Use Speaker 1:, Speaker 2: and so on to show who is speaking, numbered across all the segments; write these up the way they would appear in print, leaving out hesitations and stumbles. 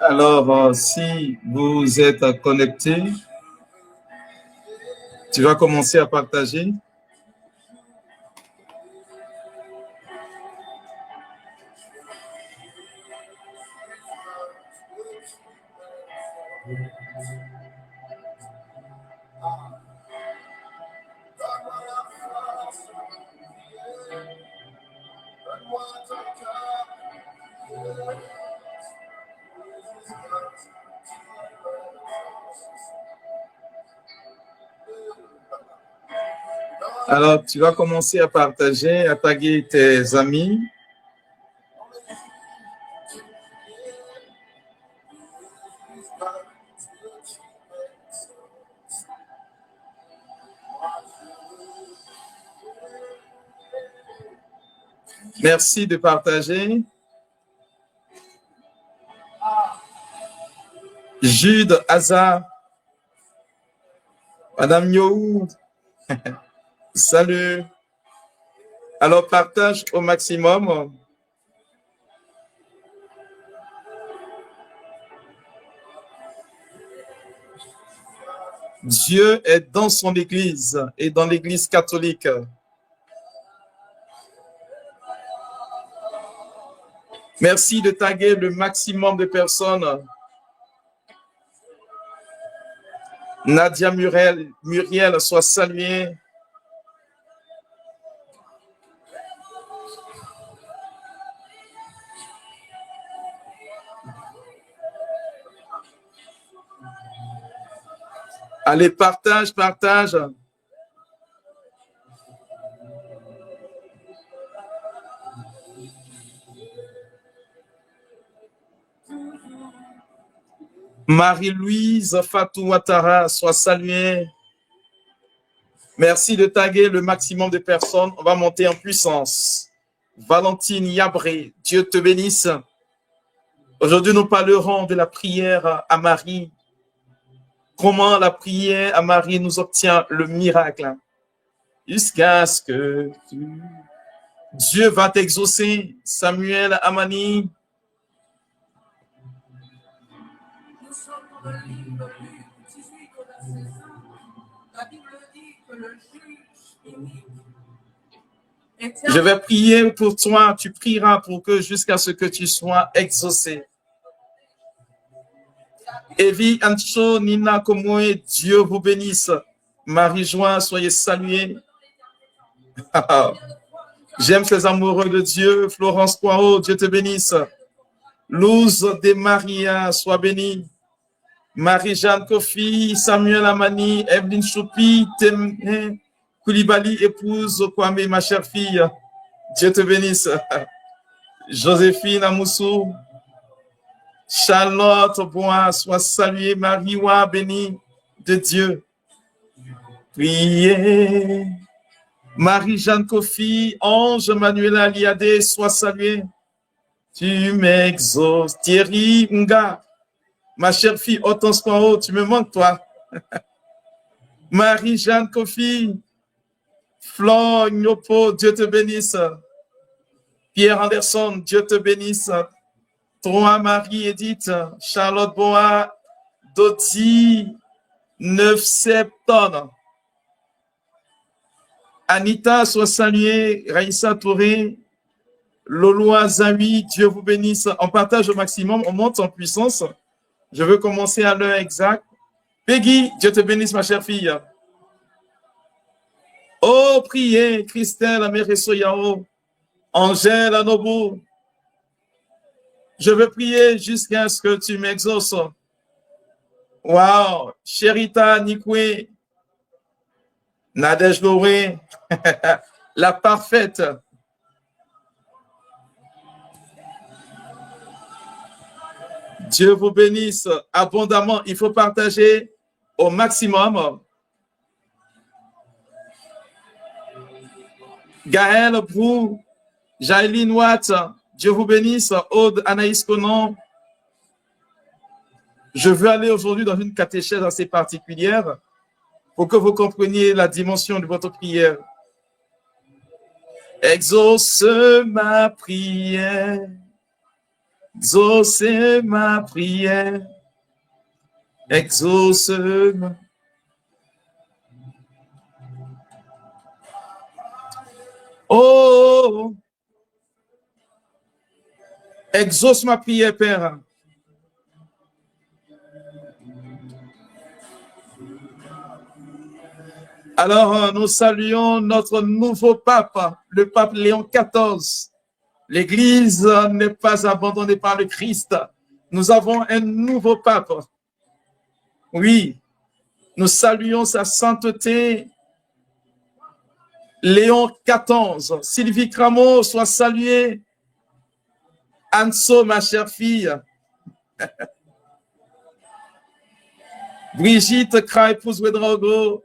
Speaker 1: Alors, si vous êtes connecté, tu vas commencer à partager. Alors, tu vas commencer à partager, à taguer tes amis. Merci de partager. Jude, Hazard, Madame Yohou, salut. Alors, partage au maximum. Dieu est dans son Église et dans l'Église catholique. Merci de taguer le maximum de personnes. Nadia Muriel, soit saluée. Allez, partage. Marie-Louise Fatou Ouattara, soit saluée. Merci de taguer le maximum de personnes. On va monter en puissance. Valentine Yabré, Dieu te bénisse. Aujourd'hui, nous parlerons de la prière à Marie. Comment la prière à Marie nous obtient le miracle. Jusqu'à ce que Dieu va t'exaucer. Samuel Amani.
Speaker 2: Nous sommes dans le livre de Luc 18 au verset 5. La Bible dit que le juge unique était...
Speaker 1: Je vais prier pour toi, tu prieras pour que jusqu'à ce que tu sois exaucé. Evi Ancho Nina Komoe, Dieu vous bénisse. Marie-Joie, soyez salués. J'aime ces amoureux de Dieu. Florence Poirot, Dieu te bénisse. Luz de Maria, sois bénie. Marie-Jeanne Kofi, Samuel Amani, Evelyne Choupi, Temé, Koulibaly, épouse Kwame, ma chère fille. Dieu te bénisse. Joséphine Amoussou, Charlotte Bois, sois saluée. Marie-Wa, bénie de Dieu. Priez. Marie-Jeanne Kofi, Ange Manuela Aliade, sois saluée. Tu m'exauces. Thierry Nga, ma chère fille, Hortense Poirot, tu me manques, toi. Marie-Jeanne Kofi, Flore Nyopo, Dieu te bénisse. Pierre Anderson, Dieu te bénisse. Toi, Marie-Edith, Charlotte Boa, Doti, 9 septembre. Anita, sois saluée. Raïssa Touré, Loloa Zawi, Dieu vous bénisse. On partage au maximum, on monte en puissance. Je veux commencer à l'heure exacte. Peggy, Dieu te bénisse, ma chère fille. Oh, priez, Christelle Améresso Yao, Angèle Anobo. Je veux prier jusqu'à ce que tu m'exauces. Wow, Cherita Nikwe, Nadège Loré, la parfaite. Dieu vous bénisse abondamment. Il faut partager au maximum. Gaël Brou, Jaïline Watt, Dieu vous bénisse. Aude Anaïs Conan. Je veux aller aujourd'hui dans une catéchèse assez particulière pour que vous compreniez la dimension de votre prière. Exauce ma prière, exaucez ma prière, exauce ma... Oh, exauce ma prière, Père. Alors, nous saluons notre nouveau pape, le pape Léon XIV. L'Église n'est pas abandonnée par le Christ. Nous avons un nouveau pape. Oui, nous saluons sa sainteté, Léon XIV. Sylvie Cramo, soit saluée. Anso, ma chère fille. Brigitte Kra, épouse Ouedraogo.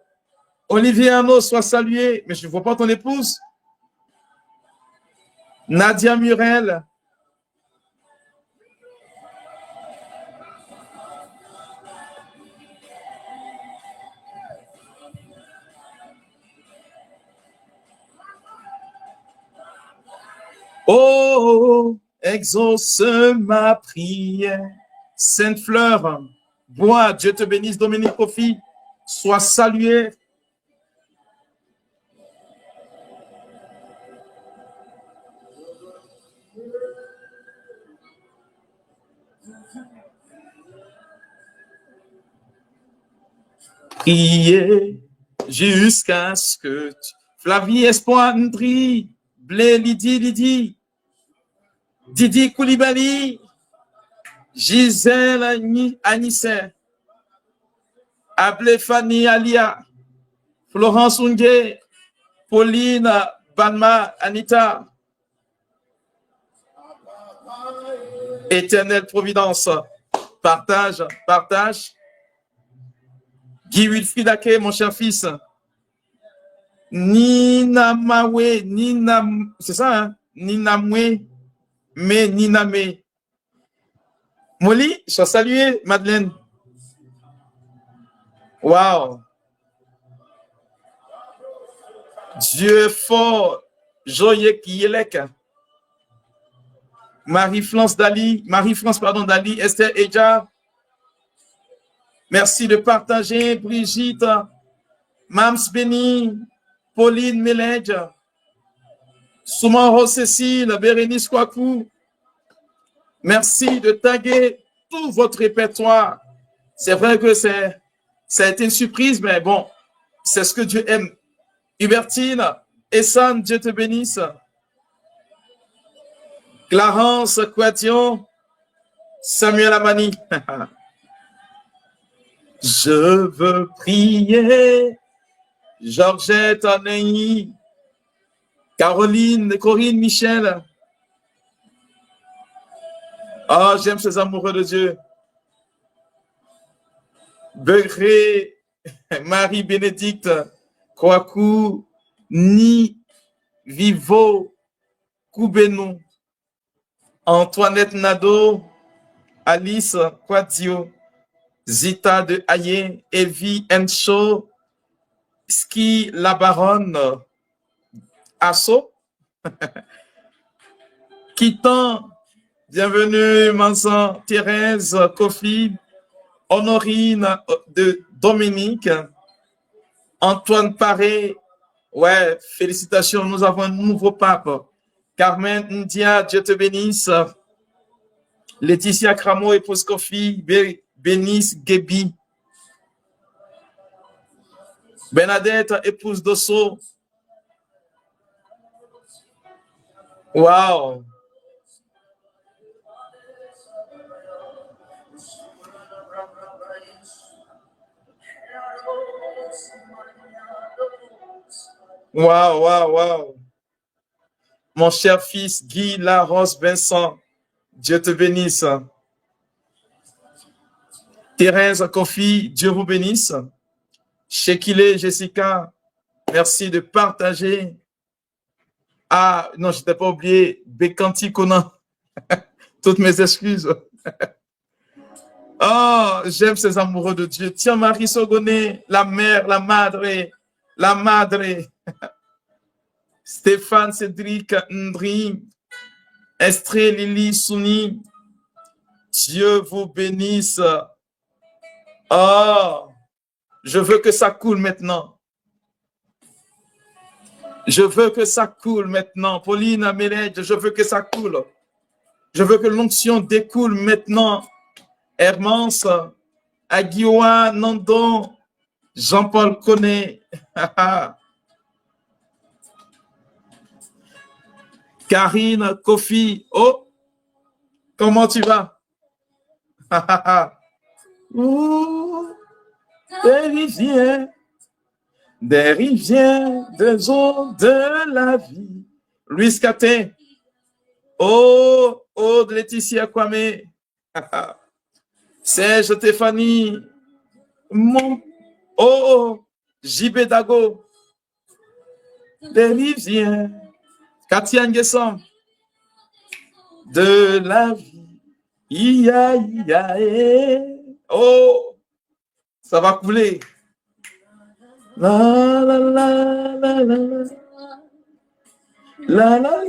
Speaker 1: Olivier Arnaud, soit salué. Mais je ne vois pas ton épouse. Nadia Murel. Oh, exauce ma prière. Sainte Fleur, bois, Dieu te bénisse, Dominique Kofi, sois salué. Priez jusqu'à ce que tu... Flavie Espoir Ndri, Blé Lydie, Didi Koulibaly, Gisèle Anissé, Ablé Fanny Alia, Florence Unge, Pauline Banma Anita, Éternelle Providence, partage. Guy Wilfried Ake, mon cher fils. Nina Mawe, Nina, c'est ça, hein? Nina Mwe, mais Nina Me. Molly, sois salué, Madeleine. Wow. Dieu fort, joyeux qui est Marie-France Dali, Esther Eja. Merci de partager, Brigitte, Mams Béni, Pauline Méledge, Soumaro Cécile, Bérénice Kouakou. Merci de taguer tout votre répertoire. C'est vrai que ça a été une surprise, mais bon, c'est ce que Dieu aime. Hubertine, Essan, Dieu te bénisse. Clarence Quation, Samuel Amani. Je veux prier. Georgette Anei, Caroline, Corinne, Michel. Oh, j'aime ces amoureux de Dieu. Begré, Marie-Bénédicte, Kouakou, Ni, Vivo, Koubenou, Antoinette Nadeau, Alice Quadio, Zita de Aye, Evie Encho, Ski La Baronne, Asso, Kitan, bienvenue, Mansan, Thérèse, Kofi, Honorine de Dominique, Antoine Paré, ouais, félicitations, nous avons un nouveau pape. Carmen Ndia, Dieu te bénisse. Laetitia Cramo, épouse Kofi, Bénice Gebi. Bernadette, épouse d'Osso. Wow. Wow. Mon cher fils Guy Laros Vincent, Dieu te bénisse. Thérèse Kofi, Dieu vous bénisse. Shekile Jessica, merci de partager. Ah, non, je ne t'ai pas oublié. Bekanti Conan. Toutes mes excuses. Oh, j'aime ces amoureux de Dieu. Tiens, Marie Sogoné, la mère, la madre. Stéphane Cédric Ndri, Estrée Lily Souni, Dieu vous bénisse. Oh, je veux que ça coule maintenant. Je veux que ça coule maintenant. Pauline Amélie, je veux que ça coule. Je veux que l'onction découle maintenant. Hermance, Aguiwa, Nandon, Jean-Paul Koné. Karine, Kofi. Oh, comment tu vas? Des rivières, des eaux de la vie. Louis Caté. Oh, oh, Laetitia Kwame. Serge Stéphanie. Mon, oh, JB Dago. Des rivières. Katia Nguesson. De la vie. Ia, ia, oh, ça va couler. La la la la la la la la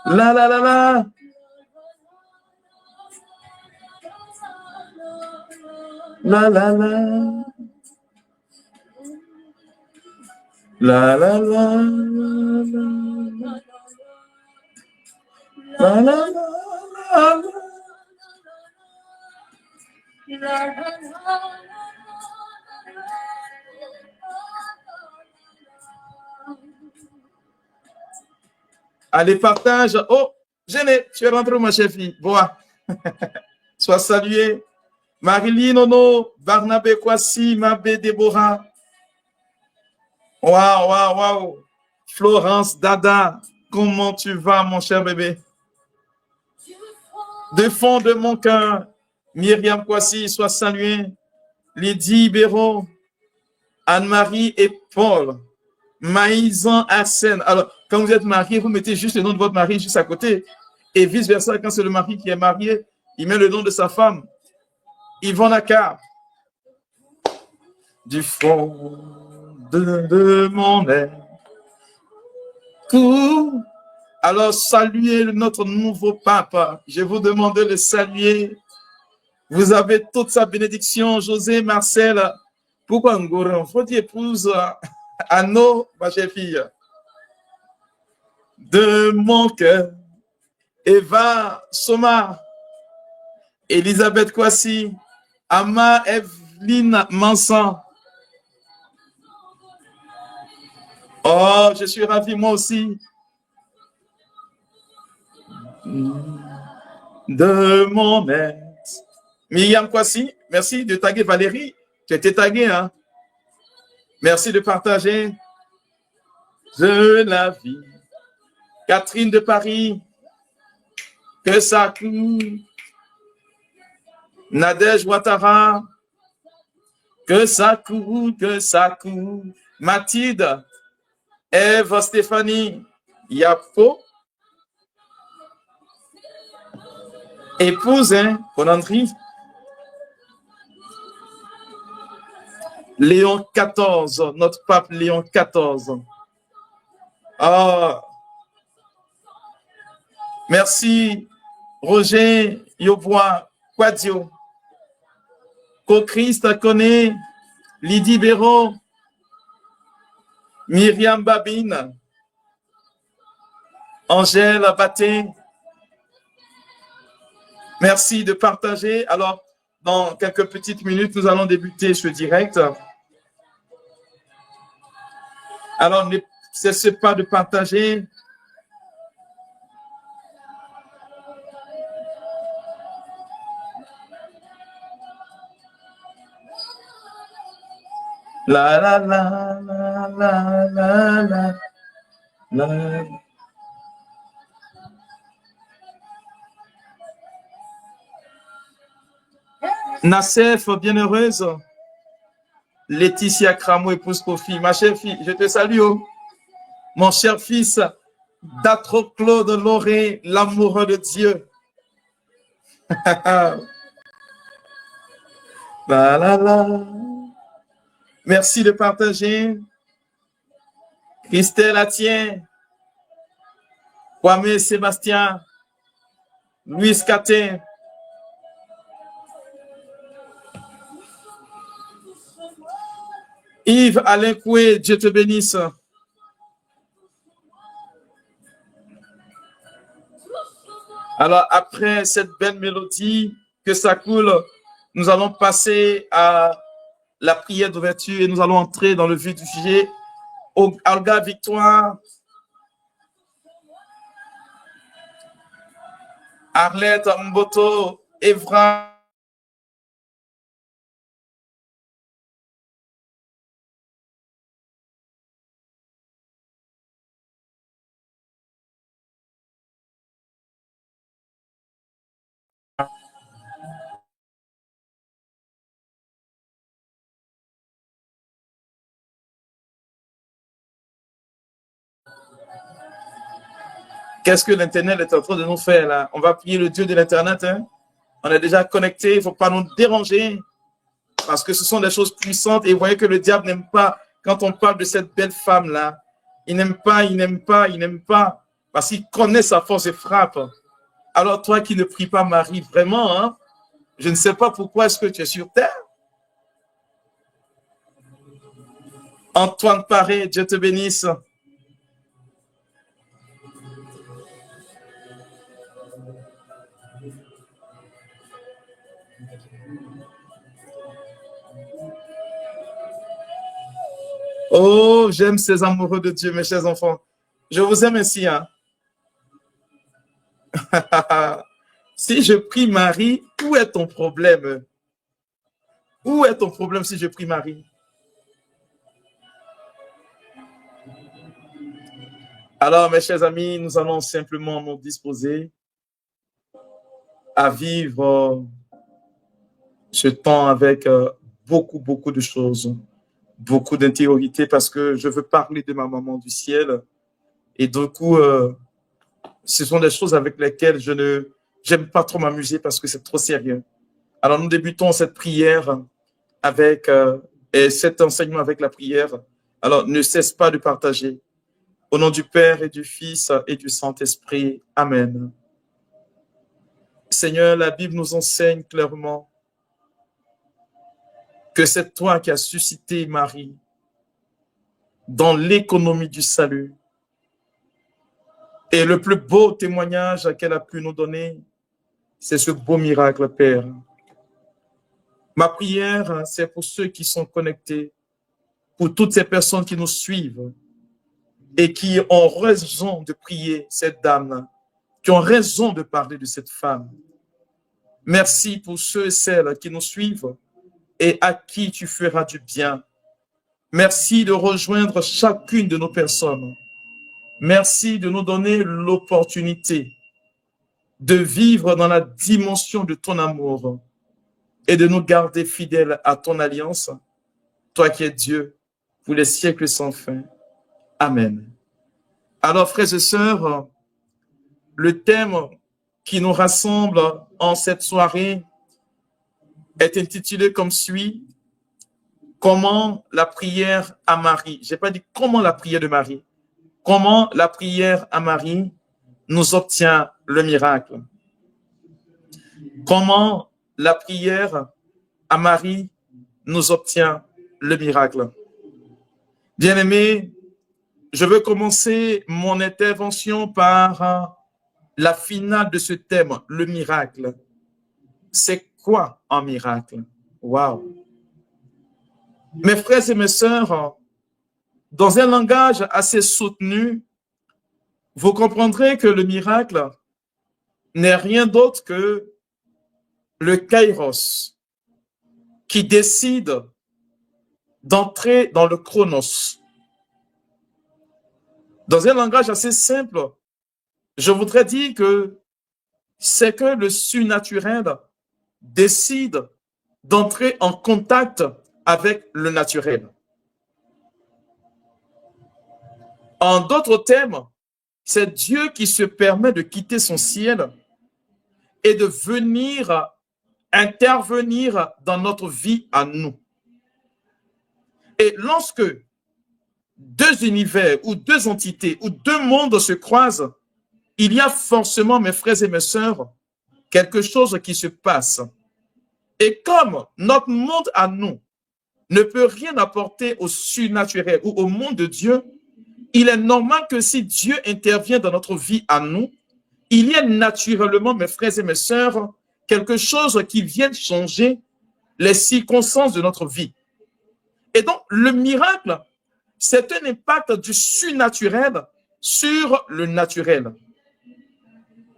Speaker 1: la la la la. La la la la la la la la la. Allez, partage. Oh, Jeanne, tu es rentrée, ma chère fille. Bois. Sois saluée. Marilyn Ono, Barnabé Kwasi, Mabé Déborah. Waouh, waouh, waouh. Florence Dada, comment tu vas, mon cher bébé? De fond de mon cœur, Myriam Kwasi, sois saluée. Lydie Béraud, Anne-Marie et Paul. Maïsan Arsène. Alors, quand vous êtes marié, vous mettez juste le nom de votre mari juste à côté. Et vice-versa, quand c'est le mari qui est marié, il met le nom de sa femme. Yvonne Akar. Du fond de mon être. Alors, saluez notre nouveau pape. Je vous demande de le saluer. Vous avez toute sa bénédiction, José, Marcel. Pourquoi Ngoran? Faut dire épouse Anno, ma chère fille. De mon cœur. Eva Soma. Elisabeth Kwasi. Ama Evelyne Mansan. Oh, je suis ravi, moi aussi. De mon être. Myriam Kwasi, merci de taguer Valérie. Tu as été taguée, hein? Merci de partager. De la vie. Catherine de Paris. Que ça coule. Nadège Ouattara. Que ça coule, que ça coule. Mathilde. Eve Stéphanie. Yapo. Épouse, hein, Bonandry. Léon XIV, notre pape Léon XIV. Ah. Merci, Roger Yobois, Quadio. Co-Christ Koné, Lydie Béraud, Myriam Babine, Angèle Baté. Merci de partager. Alors, dans quelques petites minutes, nous allons débuter ce direct. Alors, ne cessez pas de partager. La la la la la la la la. Nassef, bienheureuse. Laetitia Cramo, épouse Kofi. Ma chère fille, je te salue. Oh. Mon cher fils, Datro Claude Loré, l'amoureux de Dieu. La, la, la. Merci de partager. Christelle Atien. Kwame Sébastien. Louis Caté. Yves Alain Coué, Dieu te bénisse. Alors, après cette belle mélodie, que ça coule, nous allons passer à la prière d'ouverture et nous allons entrer dans le vif du sujet. Olga Victoire, Arlette Mboto, Evra. Qu'est-ce que l'Internet est en train de nous faire là? On va prier le Dieu de l'Internet. Hein? On est déjà connecté, il ne faut pas nous déranger. Parce que ce sont des choses puissantes. Et vous voyez que le diable n'aime pas, quand on parle de cette belle femme-là, il n'aime pas, il n'aime pas, il n'aime pas. Parce qu'il connaît sa force et frappe. Alors toi qui ne pries pas Marie, vraiment, hein, je ne sais pas pourquoi est-ce que tu es sur terre. Antoine Paré, Dieu te bénisse. Oh, j'aime ces amoureux de Dieu, mes chers enfants. Je vous aime ainsi. Hein? Si je prie Marie, où est ton problème? Où est ton problème si je prie Marie? Alors, mes chers amis, nous allons simplement nous disposer à vivre ce temps avec beaucoup de choses, beaucoup d'intériorité, parce que je veux parler de ma maman du ciel. Et du coup, ce sont des choses avec lesquelles j'aime pas trop m'amuser parce que c'est trop sérieux. Alors, nous débutons cette prière avec, et cet enseignement avec la prière. Alors, ne cesse pas de partager. Au nom du Père et du Fils et du Saint-Esprit. Amen. Seigneur, la Bible nous enseigne clairement que c'est toi qui as suscité Marie dans l'économie du salut. Et le plus beau témoignage qu'elle a pu nous donner, c'est ce beau miracle, Père. Ma prière, c'est pour ceux qui sont connectés, pour toutes ces personnes qui nous suivent et qui ont raison de prier cette dame, qui ont raison de parler de cette femme. Merci pour ceux et celles qui nous suivent et à qui tu feras du bien. Merci de rejoindre chacune de nos personnes. Merci de nous donner l'opportunité de vivre dans la dimension de ton amour et de nous garder fidèles à ton alliance, toi qui es Dieu, pour les siècles sans fin. Amen. Alors, frères et sœurs, le thème qui nous rassemble en cette soirée est intitulé comme suit: comment la prière à Marie. Je n'ai pas dit comment la prière de Marie. Comment la prière à Marie nous obtient le miracle. Comment la prière à Marie nous obtient le miracle. Bien-aimés, je veux commencer mon intervention par la finale de ce thème, le miracle. C'est quoi un miracle? Waouh! Mes frères et mes sœurs, dans un langage assez soutenu, vous comprendrez que le miracle n'est rien d'autre que le kairos qui décide d'entrer dans le chronos. Dans un langage assez simple, je voudrais dire que c'est que le surnaturel décide d'entrer en contact avec le naturel. En d'autres termes, c'est Dieu qui se permet de quitter son ciel et de venir intervenir dans notre vie à nous. Et lorsque deux univers ou deux entités ou deux mondes se croisent, il y a forcément, mes frères et mes sœurs, quelque chose qui se passe. Et comme notre monde à nous ne peut rien apporter au surnaturel ou au monde de Dieu, il est normal que si Dieu intervient dans notre vie à nous, il y a naturellement, mes frères et mes sœurs, quelque chose qui vient changer les circonstances de notre vie. Et donc, le miracle, c'est un impact du surnaturel sur le naturel.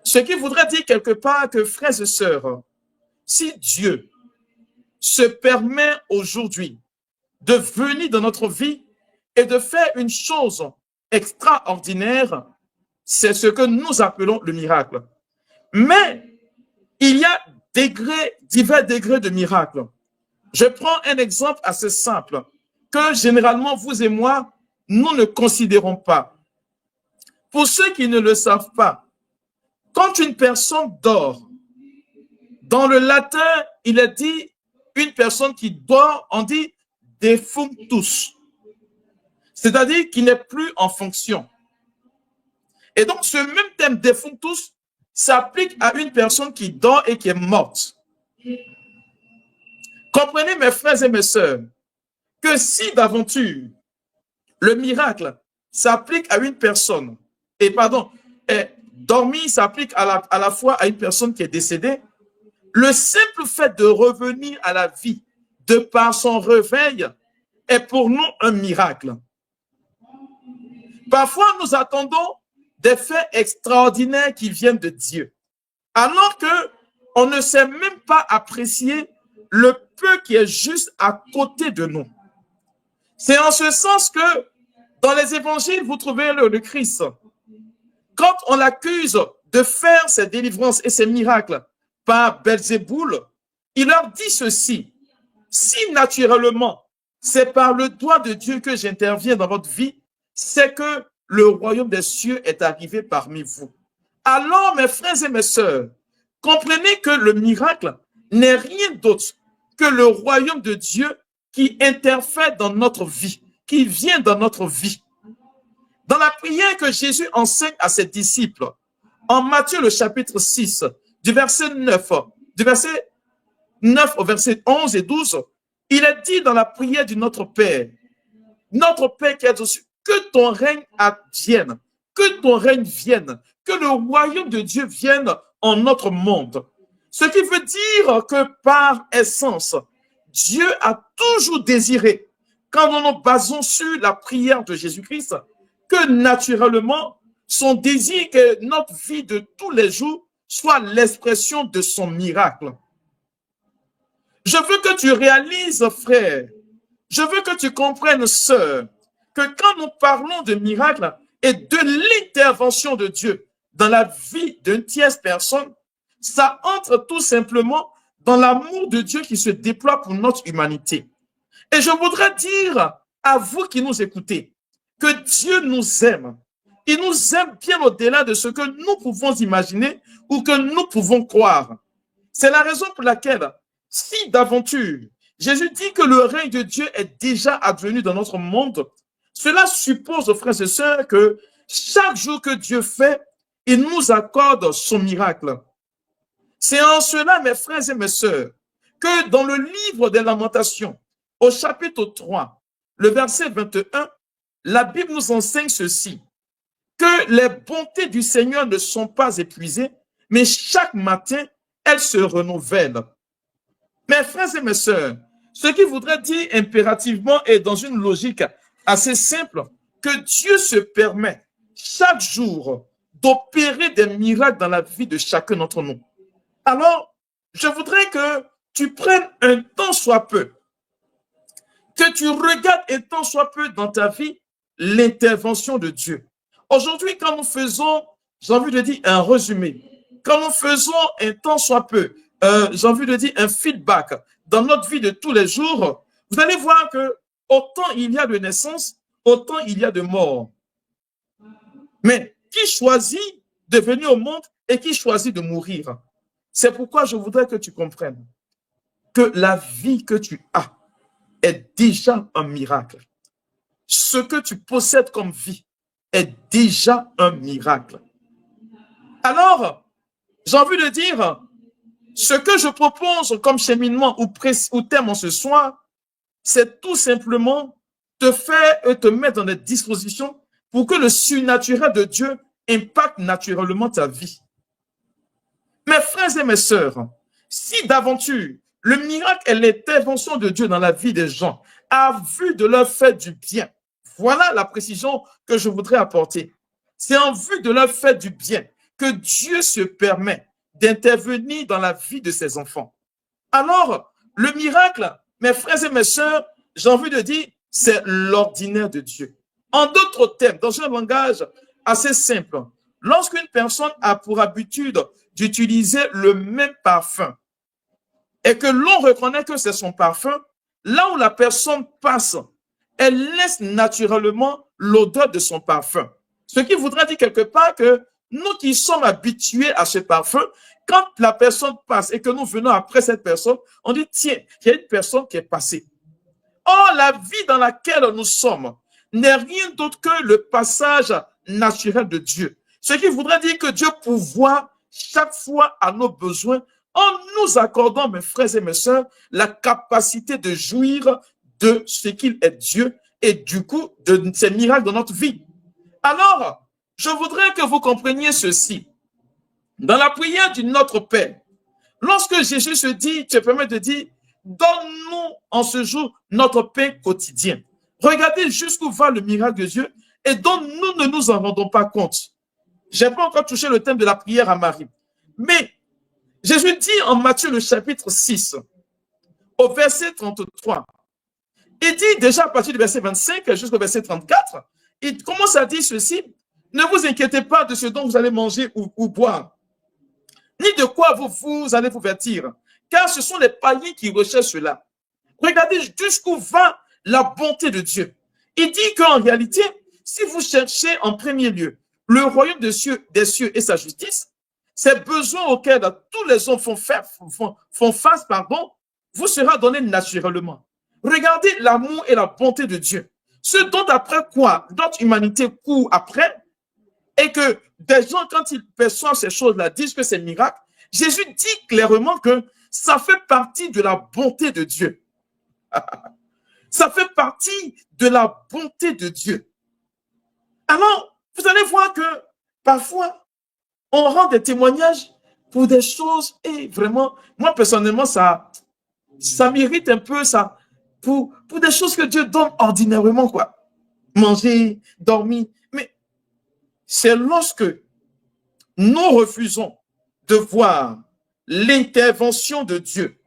Speaker 1: Ce qui voudrait dire quelque part que, frères et sœurs, si Dieu se permet aujourd'hui de venir dans notre vie et de faire une chose extraordinaire, c'est ce que nous appelons le miracle. Mais il y a divers degrés de miracle. Je prends un exemple assez simple que généralement vous et moi, nous ne considérons pas. Pour ceux qui ne le savent pas, quand une personne dort, dans le latin, il est dit une personne qui dort, on dit defunctus, c'est-à-dire qui n'est plus en fonction. Et donc, ce même terme defunctus s'applique à une personne qui dort et qui est morte. Comprenez, mes frères et mes sœurs, que si d'aventure, le miracle s'applique à une personne, dormir s'applique à la fois à une personne qui est décédée, le simple fait de revenir à la vie de par son réveil est pour nous un miracle. Parfois, nous attendons des faits extraordinaires qui viennent de Dieu, alors que on ne sait même pas apprécier le peu qui est juste à côté de nous. C'est en ce sens que dans les évangiles, vous trouvez le Christ. Quand on l'accuse de faire ses délivrances et ses miracles par Belzéboul, il leur dit ceci: si naturellement, c'est par le doigt de Dieu que j'interviens dans votre vie, c'est que le royaume des cieux est arrivé parmi vous. Alors, mes frères et mes sœurs, comprenez que le miracle n'est rien d'autre que le royaume de Dieu qui interfère dans notre vie, qui vient dans notre vie. Dans la prière que Jésus enseigne à ses disciples, en Matthieu le chapitre 6, du verset 9 au verset 11 et 12, il est dit dans la prière du Notre Père qui est au-dessus, que ton règne advienne, que ton règne vienne, que le royaume de Dieu vienne en notre monde. Ce qui veut dire que par essence, Dieu a toujours désiré, quand nous nous basons sur la prière de Jésus-Christ, que naturellement, son désir que notre vie de tous les jours soit l'expression de son miracle. Je veux que tu réalises, frère, je veux que tu comprennes, sœur, que quand nous parlons de miracle et de l'intervention de Dieu dans la vie d'une tierce personne, ça entre tout simplement dans l'amour de Dieu qui se déploie pour notre humanité. Et je voudrais dire à vous qui nous écoutez que Dieu nous aime. Il nous aime bien au-delà de ce que nous pouvons imaginer ou que nous pouvons croire. C'est la raison pour laquelle, si d'aventure, Jésus dit que le règne de Dieu est déjà advenu dans notre monde, cela suppose, frères et sœurs, que chaque jour que Dieu fait, il nous accorde son miracle. C'est en cela, mes frères et mes sœurs, que dans le livre des Lamentations, au chapitre 3, le verset 21, la Bible nous enseigne ceci, que les bontés du Seigneur ne sont pas épuisées, mais chaque matin, elles se renouvellent. Mes frères et mes sœurs, ce qui voudrait dire impérativement et dans une logique assez simple, que Dieu se permet chaque jour d'opérer des miracles dans la vie de chacun d'entre nous. Alors, je voudrais que tu prennes un temps soit peu, que tu regardes un temps soit peu dans ta vie l'intervention de Dieu. Aujourd'hui, quand nous faisons, j'ai envie de dire un résumé, quand nous faisons un temps soit peu, j'ai envie de dire un feedback dans notre vie de tous les jours, vous allez voir que autant il y a de naissance, autant il y a de mort. Mais qui choisit de venir au monde et qui choisit de mourir? C'est pourquoi je voudrais que tu comprennes que la vie que tu as est déjà un miracle. Ce que tu possèdes comme vie est déjà un miracle. Alors, j'ai envie de dire, Ce que je propose comme cheminement ou thème en ce soir, c'est tout simplement te faire et te mettre dans des dispositions pour que le surnaturel de Dieu impacte naturellement ta vie. Mes frères et mes sœurs, si d'aventure le miracle et l'intervention de Dieu dans la vie des gens a vu de leur faire du bien, voilà la précision que je voudrais apporter. C'est en vue de leur faire du bien que Dieu se permet d'intervenir dans la vie de ses enfants. Alors, le miracle, mes frères et mes sœurs, j'ai envie de dire, c'est l'ordinaire de Dieu. En d'autres termes, dans un langage assez simple, lorsqu'une personne a pour habitude d'utiliser le même parfum et que l'on reconnaît que c'est son parfum, là où la personne passe, elle laisse naturellement l'odeur de son parfum. Ce qui voudrait dire quelque part que nous qui sommes habitués à ce parfum, quand la personne passe et que nous venons après cette personne, on dit, tiens, il y a une personne qui est passée. Or, la vie dans laquelle nous sommes n'est rien d'autre que le passage naturel de Dieu. Ce qui voudrait dire que Dieu pourvoit chaque fois à nos besoins en nous accordant, mes frères et mes sœurs, la capacité de jouir de ce qu'il est Dieu et du coup de ses miracles dans notre vie. Alors, je voudrais que vous compreniez ceci. Dans la prière du Notre Père, lorsque Jésus se dit, tu permets de dire, donne-nous en ce jour notre pain quotidien. Regardez jusqu'où va le miracle de Dieu et dont nous ne nous en rendons pas compte. Je n'ai pas encore touché le thème de la prière à Marie. Mais Jésus dit en Matthieu le chapitre 6, au verset 33, il dit déjà à partir du verset 25 jusqu'au verset 34, il commence à dire ceci, ne vous inquiétez pas de ce dont vous allez manger ou boire, ni de quoi vous allez vous vêtir, car ce sont les païens qui recherchent cela. Regardez jusqu'où va la bonté de Dieu. Il dit qu'en réalité, si vous cherchez en premier lieu le royaume des cieux et sa justice, ces besoins auxquels tous les hommes font face, vous sera donné naturellement. Regardez l'amour et la bonté de Dieu. Ce dont après quoi notre humanité court après, et que des gens, quand ils perçoivent ces choses-là, disent que c'est miracle, Jésus dit clairement que ça fait partie de la bonté de Dieu. Ça fait partie de la bonté de Dieu. Alors, vous allez voir que parfois, on rend des témoignages pour des choses et vraiment, moi personnellement, ça m'irrite un peu, ça, pour des choses que Dieu donne ordinairement, quoi. Manger, dormir. Mais c'est lorsque nous refusons de voir l'intervention de Dieu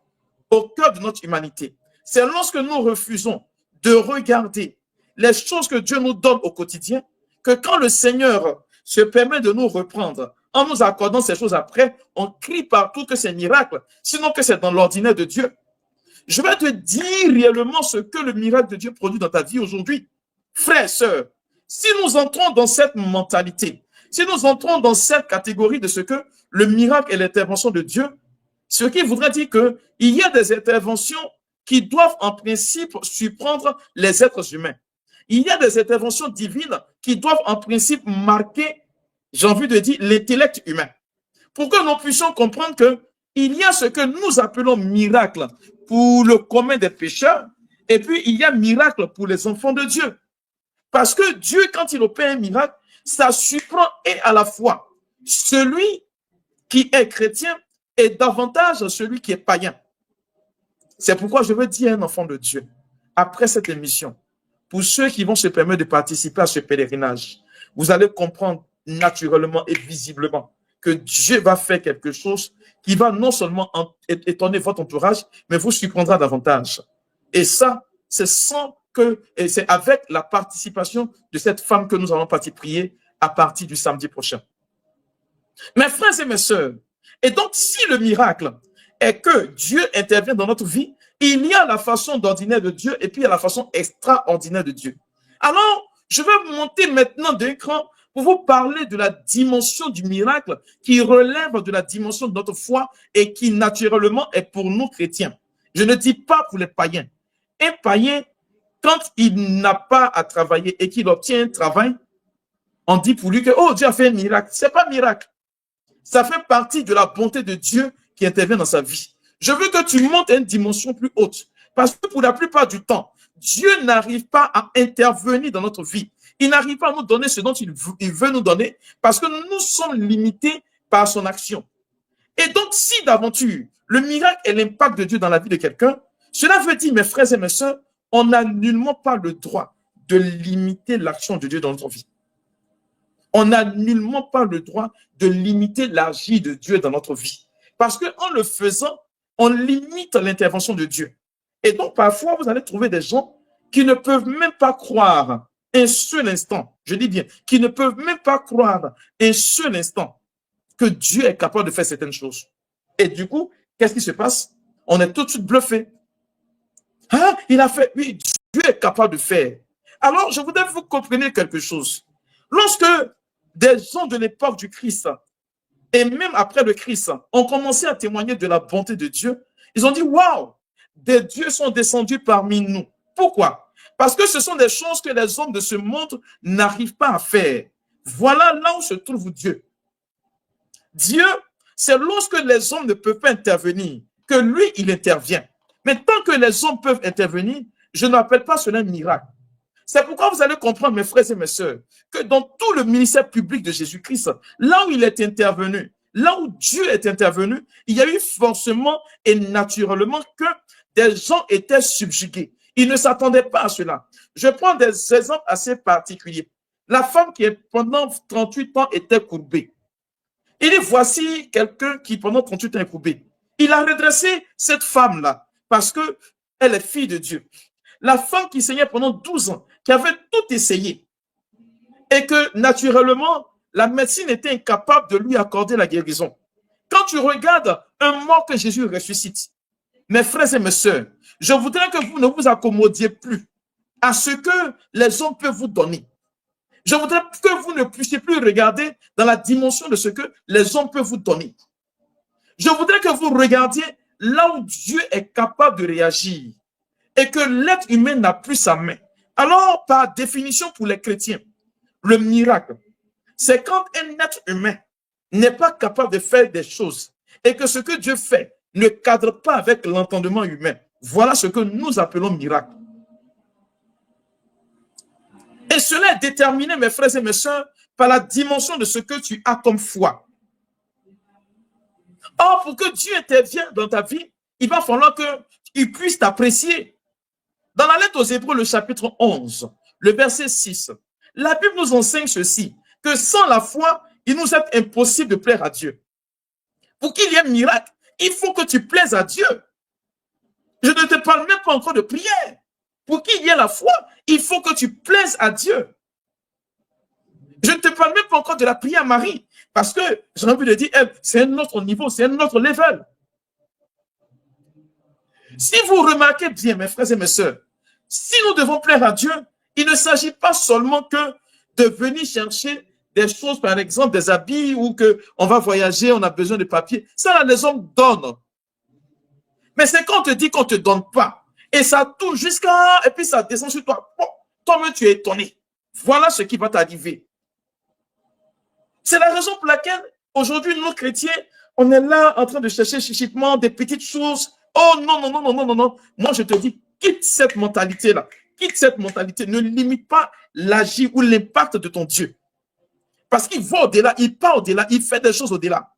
Speaker 1: au cœur de notre humanité. C'est lorsque nous refusons de regarder les choses que Dieu nous donne au quotidien, que quand le Seigneur se permet de nous reprendre en nous accordant ces choses après, on crie partout que c'est miracle, sinon que c'est dans l'ordinaire de Dieu. Je vais te dire réellement ce que le miracle de Dieu produit dans ta vie aujourd'hui. Frères, sœurs, si nous entrons dans cette mentalité, si nous entrons dans cette catégorie de ce que le miracle est l'intervention de Dieu, ce qui voudrait dire qu'il y a des interventions qui doivent en principe surprendre les êtres humains. Il y a des interventions divines qui doivent en principe marquer, j'ai envie de dire, l'intellect humain. Pour que nous puissions comprendre qu'il y a ce que nous appelons miracle pour le commun des pécheurs, et puis il y a miracle pour les enfants de Dieu. Parce que Dieu, quand il opère un miracle, ça surprend et à la fois celui qui est chrétien et davantage celui qui est païen. C'est pourquoi je veux dire à un enfant de Dieu, après cette émission, pour ceux qui vont se permettre de participer à ce pèlerinage, vous allez comprendre naturellement et visiblement que Dieu va faire quelque chose qui va non seulement étonner votre entourage, mais vous surprendra davantage. Et ça, c'est avec la participation de cette femme que nous allons partir prier à partir du samedi prochain. Mes frères et mes sœurs, et donc si le miracle est que Dieu intervient dans notre vie, il y a la façon d'ordinaire de Dieu et puis il y a la façon extraordinaire de Dieu. Alors, je vais monter maintenant d'un cran pour vous parler de la dimension du miracle qui relève de la dimension de notre foi et qui naturellement est pour nous chrétiens. Je ne dis pas pour les païens. Un païen, quand il n'a pas à travailler et qu'il obtient un travail, on dit pour lui que, oh, Dieu a fait un miracle. Ce n'est pas un miracle. Ça fait partie de la bonté de Dieu qui intervient dans sa vie. Je veux que tu montes à une dimension plus haute. Parce que pour la plupart du temps, Dieu n'arrive pas à intervenir dans notre vie. Il n'arrive pas à nous donner ce dont il veut nous donner parce que nous sommes limités par son action. Et donc, si d'aventure, le miracle est l'impact de Dieu dans la vie de quelqu'un, cela veut dire, mes frères et mes sœurs, on n'a nullement pas le droit de limiter l'action de Dieu dans notre vie. On n'a nullement pas le droit de limiter l'agir de Dieu dans notre vie. Parce qu'en le faisant, on limite l'intervention de Dieu. Et donc, parfois, vous allez trouver des gens qui ne peuvent même pas croire un seul instant, je dis bien, qui ne peuvent même pas croire un seul instant que Dieu est capable de faire certaines choses. Et du coup, qu'est-ce qui se passe? On est tout de suite bluffé. Ah, il a fait, oui, Dieu est capable de faire. Alors, je voudrais que vous compreniez quelque chose. Lorsque des gens de l'époque du Christ, et même après le Christ, ont commencé à témoigner de la bonté de Dieu, ils ont dit, waouh, des dieux sont descendus parmi nous. Pourquoi? Parce que ce sont des choses que les hommes de ce monde n'arrivent pas à faire. Voilà là où se trouve Dieu. Dieu, c'est lorsque les hommes ne peuvent pas intervenir que lui, il intervient. Mais tant que les hommes peuvent intervenir, je n'appelle pas cela un miracle. C'est pourquoi vous allez comprendre, mes frères et mes sœurs, que dans tout le ministère public de Jésus-Christ, là où il est intervenu, là où Dieu est intervenu, il y a eu forcément et naturellement que des gens étaient subjugués. Ils ne s'attendaient pas à cela. Je prends des exemples assez particuliers. La femme qui, pendant 38 ans, était courbée. Il dit, voici quelqu'un qui, pendant 38 ans, est courbé. Il a redressé cette femme-là parce qu'elle est fille de Dieu. La femme qui saignait pendant 12 ans, qui avait tout essayé, et que, naturellement, la médecine était incapable de lui accorder la guérison. Quand tu regardes un mort que Jésus ressuscite, mes frères et mes sœurs, je voudrais que vous ne vous accommodiez plus à ce que les hommes peuvent vous donner. Je voudrais que vous ne puissiez plus regarder dans la dimension de ce que les hommes peuvent vous donner. Je voudrais que vous regardiez là où Dieu est capable de réagir et que l'être humain n'a plus sa main. Alors, par définition pour les chrétiens, le miracle, c'est quand un être humain n'est pas capable de faire des choses et que ce que Dieu fait ne cadre pas avec l'entendement humain. Voilà ce que nous appelons miracle. Et cela est déterminé, mes frères et mes sœurs, par la dimension de ce que tu as comme foi. Or, pour que Dieu intervienne dans ta vie, il va falloir qu'il puisse t'apprécier. Dans la lettre aux Hébreux, le chapitre 11, le verset 6, la Bible nous enseigne ceci, que sans la foi, il nous est impossible de plaire à Dieu. Pour qu'il y ait un miracle, il faut que tu plaises à Dieu. Je ne te parle même pas encore de prière. Pour qu'il y ait la foi, il faut que tu plaises à Dieu. Je ne te parle même pas encore de la prière à Marie, parce que j'ai envie de dire, c'est un autre niveau, c'est un autre level. Si vous remarquez bien, mes frères et mes sœurs, si nous devons plaire à Dieu, il ne s'agit pas seulement que de venir chercher des choses, par exemple des habits ou qu'on va voyager, on a besoin de papier. Ça, là, les hommes donnent. Mais c'est quand on te dit qu'on ne te donne pas. Et ça touche jusqu'à... Et puis ça descend sur toi. Bon, toi-même, tu es étonné. Voilà ce qui va t'arriver. C'est la raison pour laquelle, aujourd'hui, nous, chrétiens, on est là en train de chercher chichitement des petites choses. Oh non, non, non, non, non, non, non. Moi, je te dis, quitte cette mentalité-là. Quitte cette mentalité. Ne limite pas l'agir ou l'impact de ton Dieu. Parce qu'il va au-delà, il part au-delà, il fait des choses au-delà.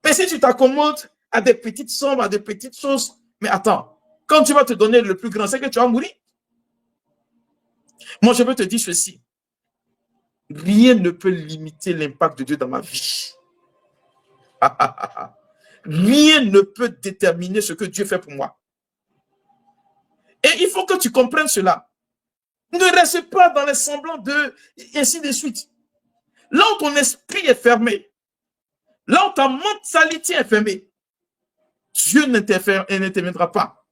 Speaker 1: Mais si tu t'accommodes à des petites sommes, à des petites choses, mais attends, quand tu vas te donner le plus grand, c'est que tu vas mourir. Moi, je veux te dire ceci. Rien ne peut limiter l'impact de Dieu dans ma vie. Rien ne peut déterminer ce que Dieu fait pour moi. Et il faut que tu comprennes cela. Ne reste pas dans les semblants de... ainsi de suite. Là où ton esprit est fermé, là où ta mentalité est fermée, Dieu n'interviendra pas.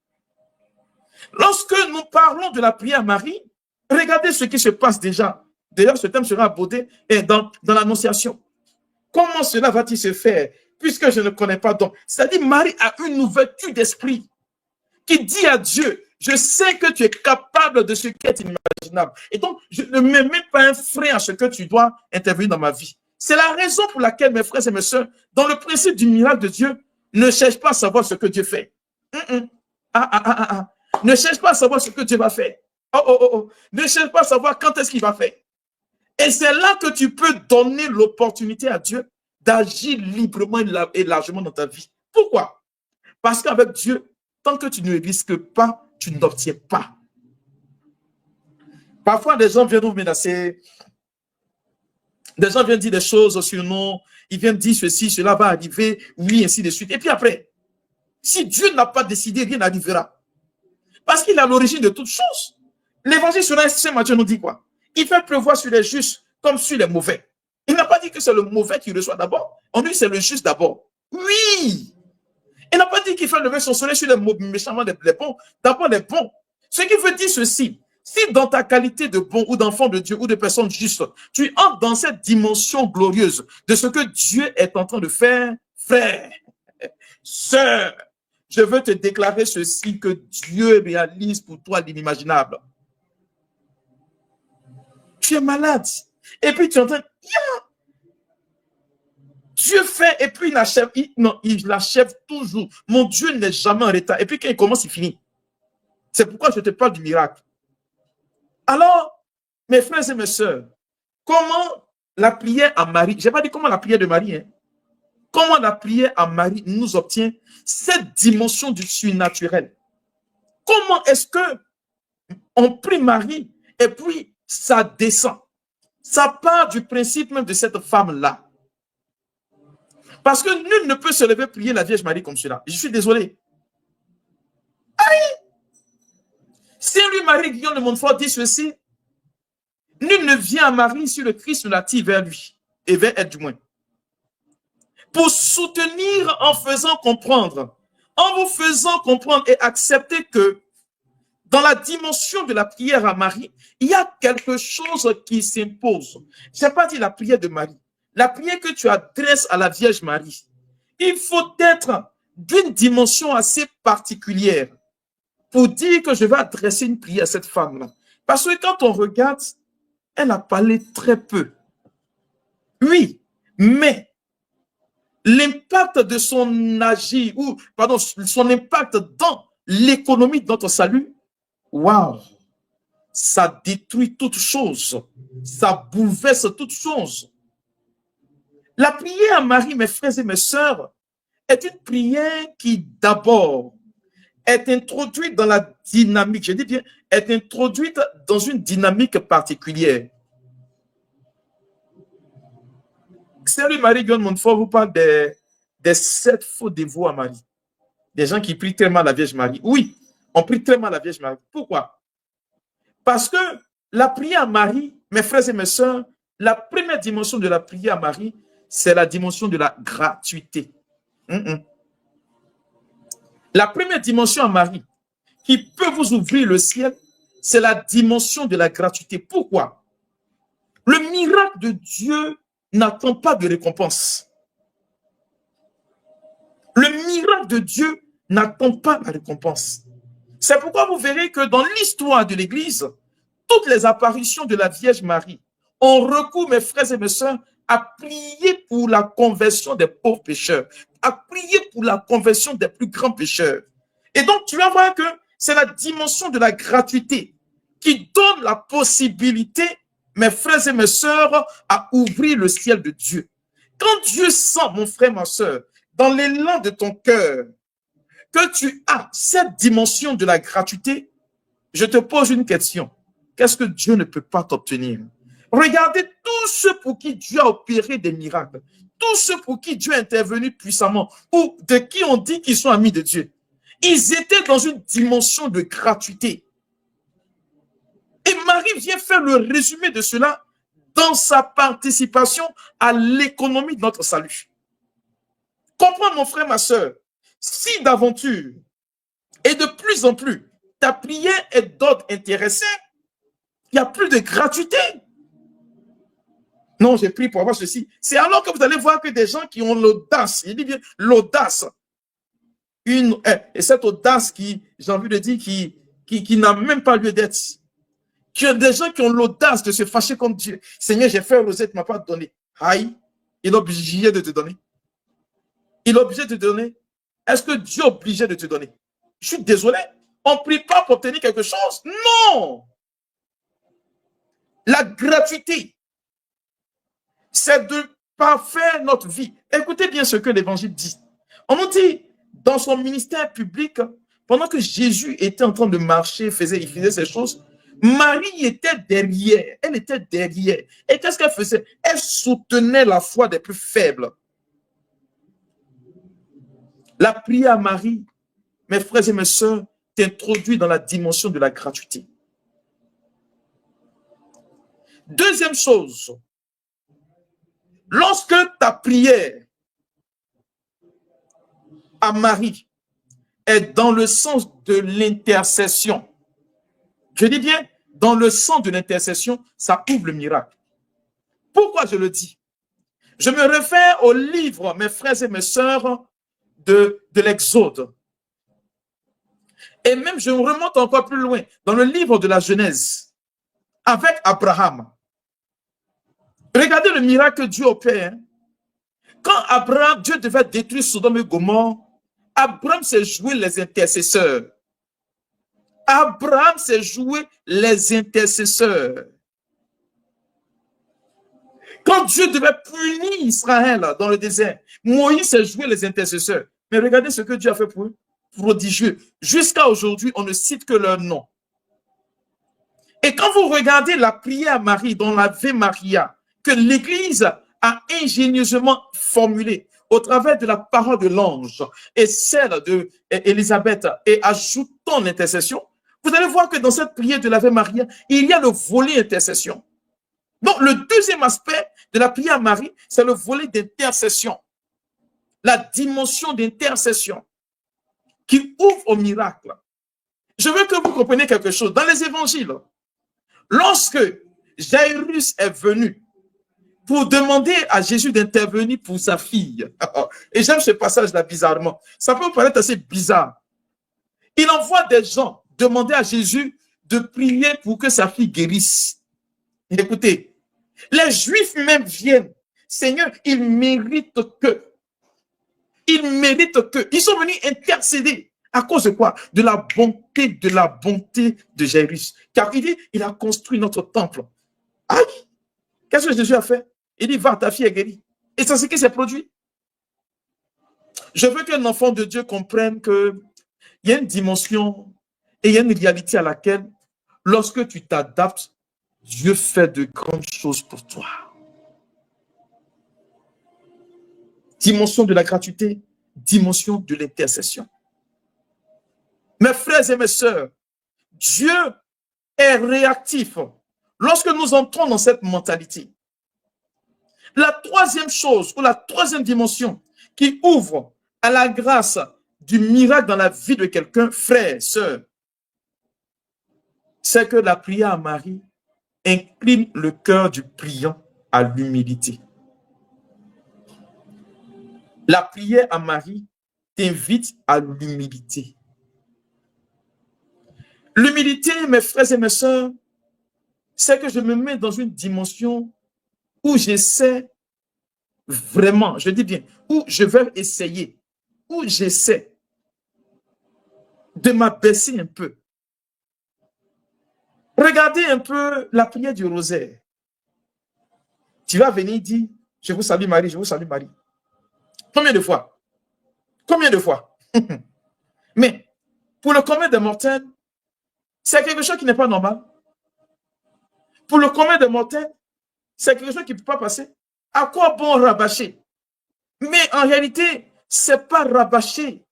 Speaker 1: Lorsque nous parlons de la prière à Marie, regardez ce qui se passe déjà. D'ailleurs, ce thème sera abordé dans l'Annonciation. Comment cela va-t-il se faire, puisque je ne connais pas donc? C'est-à-dire, Marie a une ouverture d'esprit qui dit à Dieu, je sais que tu es capable de ce qui est inimaginable. Et donc, je ne me mets pas un frein à ce que tu dois intervenir dans ma vie. C'est la raison pour laquelle, mes frères et mes sœurs, dans le principe du miracle de Dieu, Ne cherche pas à savoir ce que Dieu fait. Ne cherche pas à savoir ce que Dieu va faire. Ne cherche pas à savoir quand est-ce qu'il va faire. Et c'est là que tu peux donner l'opportunité à Dieu d'agir librement et largement dans ta vie. Pourquoi? Parce qu'avec Dieu, tant que tu ne risques pas, tu n'obtiens pas. Parfois, des gens viennent nous menacer. Des gens viennent dire des choses sur nous. Ils viennent dire ceci, cela va arriver, oui, ainsi de suite. Et puis après, si Dieu n'a pas décidé, rien n'arrivera. Parce qu'il est à l'origine de toutes choses. L'évangile selon Saint Matthieu nous dit quoi? Il fait pleuvoir sur les justes comme sur les mauvais. Il n'a pas dit que c'est le mauvais qui reçoit d'abord. On dit que c'est le juste d'abord. Oui! Il n'a pas dit qu'il fait lever son soleil sur les méchants, les bons. D'abord les bons. Ce qui veut dire ceci. Si dans ta qualité de bon ou d'enfant de Dieu ou de personne juste, tu entres dans cette dimension glorieuse de ce que Dieu est en train de faire, frère, sœur, je veux te déclarer ceci, que Dieu réalise pour toi l'inimaginable. Tu es malade. Et puis tu es en train, Dieu fait et puis il achève. Il l'achève toujours. Mon Dieu n'est jamais en retard. Et puis quand il commence, il finit. C'est pourquoi je te parle du miracle. Alors, mes frères et mes sœurs, comment la prière à Marie, je n'ai pas dit comment la prière de Marie, hein, comment la prière à Marie nous obtient cette dimension du surnaturel? Comment est-ce que on prie Marie et puis ça descend? Ça part du principe même de cette femme-là. Parce que nul ne peut se lever prier la Vierge Marie comme cela. Je suis désolé. Saint-Louis-Marie Guillaume de Montfort dit ceci. Nul ne vient à Marie si le Christ ne l'attire vers lui, et vers elle du moins. Pour soutenir en faisant comprendre, en vous faisant comprendre et accepter que dans la dimension de la prière à Marie, il y a quelque chose qui s'impose. Je n'ai pas dit la prière de Marie. La prière que tu adresses à la Vierge Marie, il faut être d'une dimension assez particulière pour dire que je vais adresser une prière à cette femme-là. Parce que quand on regarde, elle a parlé très peu. Oui, mais l'impact de son agir, ou pardon, son impact dans l'économie de notre salut, waouh, ça détruit toute chose, ça bouleverse toute chose. La prière à Marie, mes frères et mes sœurs, est une prière qui d'abord est introduite dans la dynamique, je dis bien, est introduite dans une dynamique particulière. Salut Marie Guillaume Montfort vous parle des 7 faux dévots à Marie. Des gens qui prient tellement la Vierge Marie. Oui, on prie tellement la Vierge Marie. Pourquoi? Parce que la prière à Marie, mes frères et mes sœurs, la première dimension de la prière à Marie, c'est la dimension de la gratuité. La première dimension à Marie qui peut vous ouvrir le ciel, c'est la dimension de la gratuité. Pourquoi? Le miracle de Dieu n'attend pas de récompense. Le miracle de Dieu n'attend pas la récompense. C'est pourquoi vous verrez que dans l'histoire de l'Église, toutes les apparitions de la Vierge Marie ont recours, mes frères et mes sœurs, à prier pour la conversion des pauvres pécheurs, à prier pour la conversion des plus grands pécheurs. Et donc, tu vas voir que c'est la dimension de la gratuité qui donne la possibilité, mes frères et mes sœurs, à ouvrir le ciel de Dieu. Quand Dieu sent, mon frère, ma sœur, dans l'élan de ton cœur, que tu as cette dimension de la gratuité, je te pose une question. Qu'est-ce que Dieu ne peut pas t'obtenir? Regardez tous ceux pour qui Dieu a opéré des miracles, tous ceux pour qui Dieu est intervenu puissamment, ou de qui on dit qu'ils sont amis de Dieu. Ils étaient dans une dimension de gratuité. Et Marie vient faire le résumé de cela dans sa participation à l'économie de notre salut. Comprends, mon frère, ma soeur, si d'aventure et de plus en plus ta prière est d'ordre intéressé, il n'y a plus de gratuité. Non, j'ai prié pour avoir ceci. C'est alors que vous allez voir que des gens qui ont l'audace, je dis bien l'audace, et cette audace qui, j'ai envie de dire, qui n'a même pas lieu d'être. Il y a des gens qui ont l'audace de se fâcher contre Dieu. Seigneur, j'ai fait rosette, tu ne m'as pas donné. Aïe, il est obligé de te donner. Il est obligé de te donner. est-ce que Dieu est obligé de te donner? Je suis désolé. On ne prie pas pour obtenir quelque chose. Non. La gratuité, c'est de parfaire notre vie. Écoutez bien ce que l'Évangile dit. On nous dit, dans son ministère public, pendant que Jésus était en train de marcher, il faisait ces choses, Marie était derrière. Elle était derrière. Et qu'est-ce qu'elle faisait? Elle soutenait la foi des plus faibles. La prière à Marie, mes frères et mes sœurs, t'introduit dans la dimension de la gratuité. Deuxième chose, lorsque ta prière à Marie est dans le sens de l'intercession, je dis bien, dans le sens de l'intercession, ça ouvre le miracle. Pourquoi je le dis? Je me réfère au livre, mes frères et mes sœurs, de l'Exode. Et même, je me remonte encore plus loin, dans le livre de la Genèse, avec Abraham. Regardez le miracle que Dieu opère. Quand Abraham, Dieu devait détruire Sodome et Gomorrhe, Abraham s'est joué les intercesseurs. Abraham s'est joué les intercesseurs. Quand Dieu devait punir Israël dans le désert, Moïse s'est joué les intercesseurs. Mais regardez ce que Dieu a fait pour eux. Prodigieux. Jusqu'à aujourd'hui, on ne cite que leur nom. Et quand vous regardez la prière à Marie dans l'Ave Maria, que l'Église a ingénieusement formulée au travers de la parole de l'ange et celle d'Élisabeth, et ajoutant l'intercession, vous allez voir que dans cette prière de l'Ave Maria, il y a le volet intercession. Donc, le deuxième aspect de la prière à Marie, c'est le volet d'intercession. La dimension d'intercession qui ouvre au miracle. Je veux que vous compreniez quelque chose. Dans les évangiles, lorsque Jairus est venu pour demander à Jésus d'intervenir pour sa fille, et j'aime ce passage-là bizarrement, ça peut vous paraître assez bizarre. Il envoie des gens demander à Jésus de prier pour que sa fille guérisse. Écoutez, les Juifs même viennent. Seigneur, ils méritent que. Ils sont venus intercéder. À cause de quoi? De la bonté de Jairus. Car il dit, il a construit notre temple. Aïe! Qu'est-ce que Jésus a fait? Il dit, va, ta fille est guérie. Et c'est ce qui s'est produit. Je veux qu'un enfant de Dieu comprenne qu'il y a une dimension et il y a une réalité à laquelle, lorsque tu t'adaptes, Dieu fait de grandes choses pour toi. Dimension de la gratuité, dimension de l'intercession. Mes frères et mes sœurs, Dieu est réactif lorsque nous entrons dans cette mentalité. La troisième chose ou la troisième dimension qui ouvre à la grâce du miracle dans la vie de quelqu'un, frère, sœur, c'est que la prière à Marie incline le cœur du priant à l'humilité. La prière à Marie t'invite à l'humilité. L'humilité, mes frères et mes sœurs, c'est que je me mets dans une dimension où j'essaie vraiment, je dis bien, où je vais essayer, où j'essaie de m'abaisser un peu. Regardez un peu la prière du rosaire. Tu vas venir dire, je vous salue Marie, je vous salue Marie. Combien de fois? Combien de fois? Mais pour le commun des mortels, c'est quelque chose qui n'est pas normal. Pour le commun des mortels, c'est quelque chose qui ne peut pas passer. À quoi bon rabâcher? Mais en réalité, ce n'est pas rabâcher.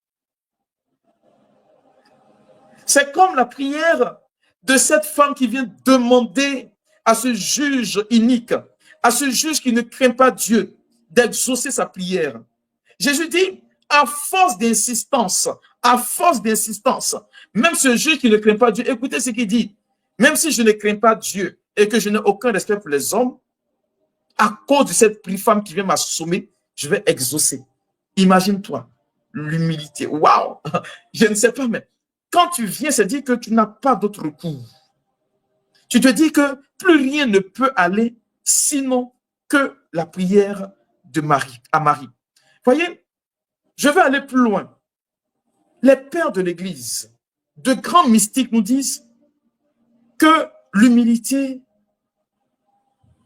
Speaker 1: C'est comme la prière de cette femme qui vient demander à ce juge inique, à ce juge qui ne craint pas Dieu, d'exaucer sa prière. Jésus dit, à force d'insistance, même ce juge qui ne craint pas Dieu, écoutez ce qu'il dit, même si je ne crains pas Dieu et que je n'ai aucun respect pour les hommes, à cause de cette femme qui vient m'assommer, je vais exaucer. Imagine-toi, l'humilité. Waouh! Je ne sais pas, mais quand tu viens, c'est dire que tu n'as pas d'autre recours. Tu te dis que plus rien ne peut aller sinon que la prière de Marie, à Marie. Voyez, je vais aller plus loin. Les pères de l'Église, de grands mystiques nous disent que l'humilité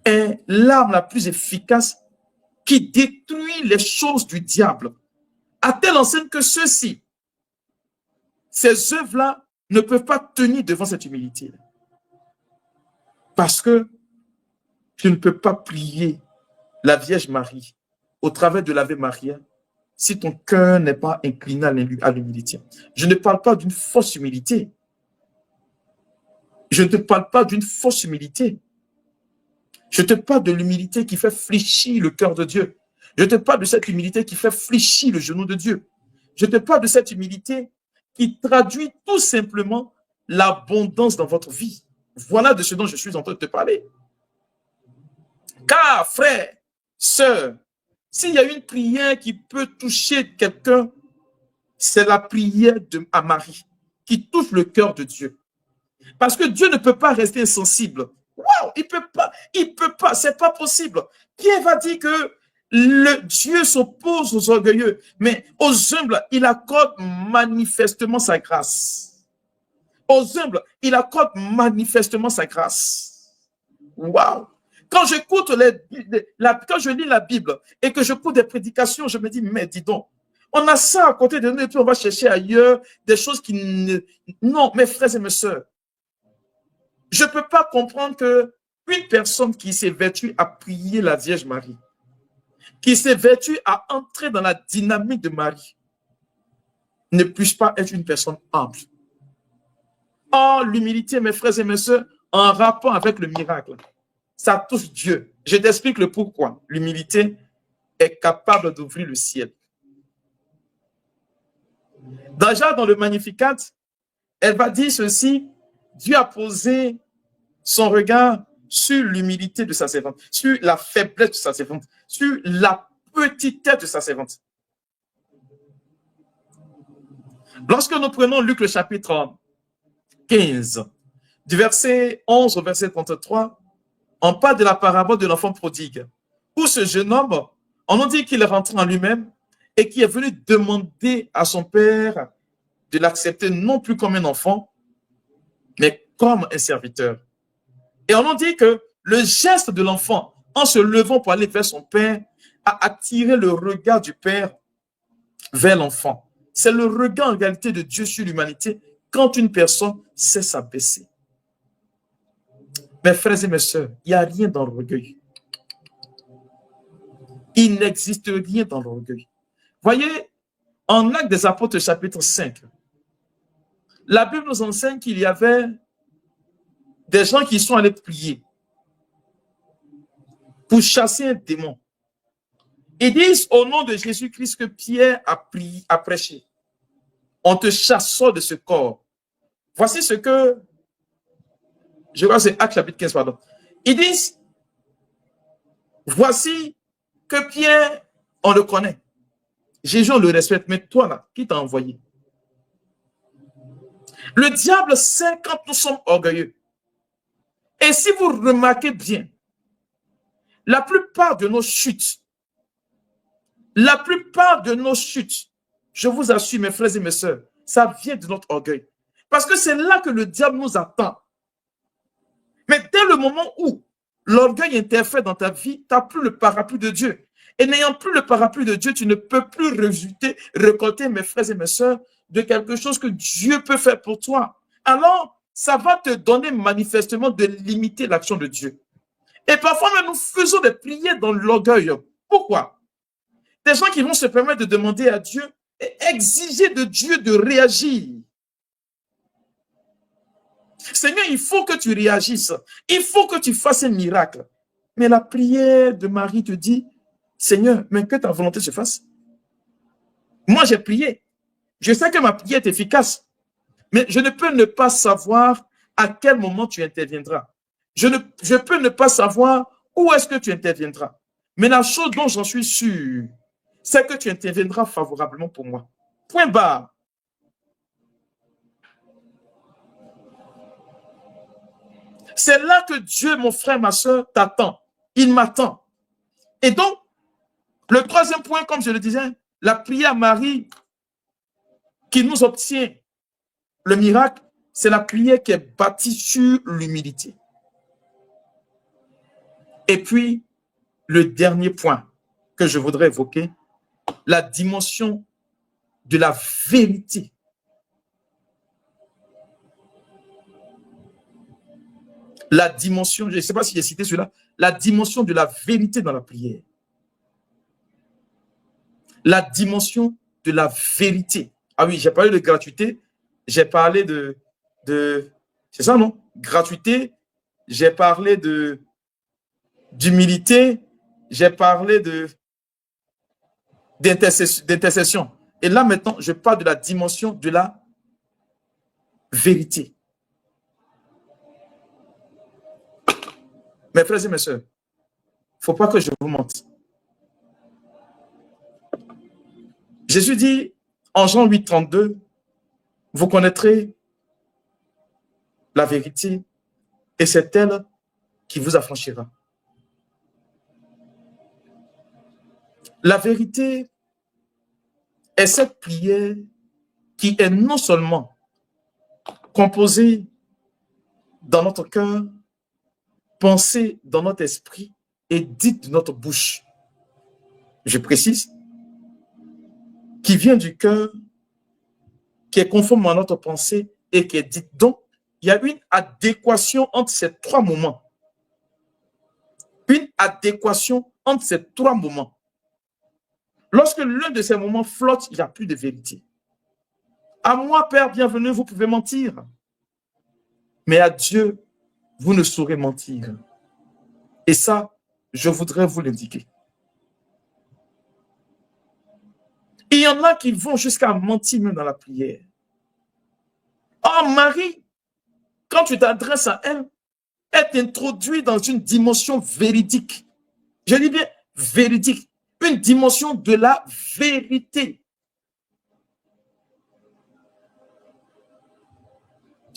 Speaker 1: est l'arme la plus efficace qui détruit les choses du diable, à telle enseigne que ceux-ci, ces œuvres-là, ne peuvent pas tenir devant cette humilité. Parce que tu ne peux pas prier la Vierge Marie au travers de l'Ave Maria si ton cœur n'est pas incliné à l'humilité. Je ne parle pas d'une fausse humilité. Je ne te parle pas d'une fausse humilité. Je te parle de l'humilité qui fait fléchir le cœur de Dieu. Je te parle de cette humilité qui fait fléchir le genou de Dieu. Je te parle de cette humilité qui traduit tout simplement l'abondance dans votre vie. Voilà de ce dont je suis en train de te parler. Car, frère, sœur, s'il y a une prière qui peut toucher quelqu'un, c'est la prière à Marie, qui touche le cœur de Dieu. Parce que Dieu ne peut pas rester insensible. Waouh, il peut pas, c'est pas possible. Pierre va dire que le Dieu s'oppose aux orgueilleux, mais aux humbles, il accorde manifestement sa grâce. Aux humbles, il accorde manifestement sa grâce. Waouh! Quand j'écoute quand je lis la Bible et que j'écoute des prédications, je me dis, mais dis donc, on a ça à côté de nous et puis on va chercher ailleurs des choses qui ne... Non, mes frères et mes sœurs, je ne peux pas comprendre qu'une personne qui s'est vêtue à prier la Vierge Marie, qui s'est vêtue à entrer dans la dynamique de Marie, ne puisse pas être une personne humble. Or, l'humilité, mes frères et mes sœurs, en rapport avec le miracle, ça touche Dieu. Je t'explique le pourquoi. L'humilité est capable d'ouvrir le ciel. Déjà, dans le Magnificat, elle va dire ceci: Dieu a posé son regard sur l'humilité de sa servante, sur la faiblesse de sa servante, sur la petitesse de sa servante. Lorsque nous prenons Luc le chapitre 15, du verset 11 au verset 33, on parle de la parabole de l'enfant prodigue, où ce jeune homme, on nous dit qu'il est rentré en lui-même et qu'il est venu demander à son père de l'accepter non plus comme un enfant, mais comme un serviteur. Et on nous dit que le geste de l'enfant, en se levant pour aller vers son père, a attiré le regard du père vers l'enfant. C'est le regard en réalité de Dieu sur l'humanité quand une personne sait s'abaisser. Mes frères et mes sœurs, il n'y a rien dans l'orgueil. Il n'existe rien dans l'orgueil. Voyez, en Actes des Apôtres, chapitre 5, la Bible nous enseigne qu'il y avait des gens qui sont allés prier pour chasser un démon. Ils disent au nom de Jésus-Christ que Pierre a prêché. On te chasse de ce corps. Voici ce que, je crois que c'est Actes chapitre 15, pardon. Ils disent, voici que Pierre, on le connaît. Jésus, on le respecte, mais toi là, qui t'a envoyé? Le diable sait quand nous sommes orgueilleux. Et si vous remarquez bien, la plupart de nos chutes, je vous assure, mes frères et mes sœurs, ça vient de notre orgueil. Parce que c'est là que le diable nous attend. Mais dès le moment où l'orgueil interfère dans ta vie, tu n'as plus le parapluie de Dieu. Et n'ayant plus le parapluie de Dieu, tu ne peux plus récolter, mes frères et mes sœurs, de quelque chose que Dieu peut faire pour toi. Alors, ça va te donner manifestement de limiter l'action de Dieu. Et parfois, nous faisons des prières dans l'orgueil. Pourquoi? Des gens qui vont se permettre de demander à Dieu et exiger de Dieu de réagir. Seigneur, il faut que tu réagisses. Il faut que tu fasses un miracle. Mais la prière de Marie te dit, Seigneur, mais que ta volonté se fasse. Moi, j'ai prié. Je sais que ma prière est efficace. Mais je ne peux ne pas savoir à quel moment tu interviendras. Je peux ne pas savoir où est-ce que tu interviendras. Mais la chose dont j'en suis sûr, c'est que tu interviendras favorablement pour moi. Point barre. C'est là que Dieu, mon frère, ma soeur, t'attend. Il m'attend. Et donc, le troisième point, comme je le disais, la prière à Marie qui nous obtient le miracle, c'est la prière qui est bâtie sur l'humilité. Et puis, le dernier point que je voudrais évoquer, la dimension de la vérité. La dimension, je ne sais pas si j'ai cité cela, la dimension de la vérité dans la prière. La dimension de la vérité. Ah oui, j'ai parlé de gratuité, j'ai parlé de c'est ça, non? Gratuité, j'ai parlé d'humilité, j'ai parlé d'intercession. Et là, maintenant, je parle de la dimension de la vérité. Mes frères et mes sœurs, il ne faut pas que je vous mente. Jésus dit en Jean 8, 32, vous connaîtrez la vérité et c'est elle qui vous affranchira. La vérité est cette prière qui est non seulement composée dans notre cœur, pensée dans notre esprit et dite de notre bouche. Je précise, qui vient du cœur, qui est conforme à notre pensée et qui est dite. Donc, il y a une adéquation entre ces trois moments. Une adéquation entre ces trois moments. Lorsque l'un de ces moments flotte, il n'y a plus de vérité. À moi, Père bienvenu, vous pouvez mentir. Mais à Dieu, vous ne saurez mentir. Et ça, je voudrais vous l'indiquer. Il y en a qui vont jusqu'à mentir même dans la prière. Oh, Marie, quand tu t'adresses à elle, elle t'introduit dans une dimension véridique. Je dis bien véridique. Une dimension de la vérité.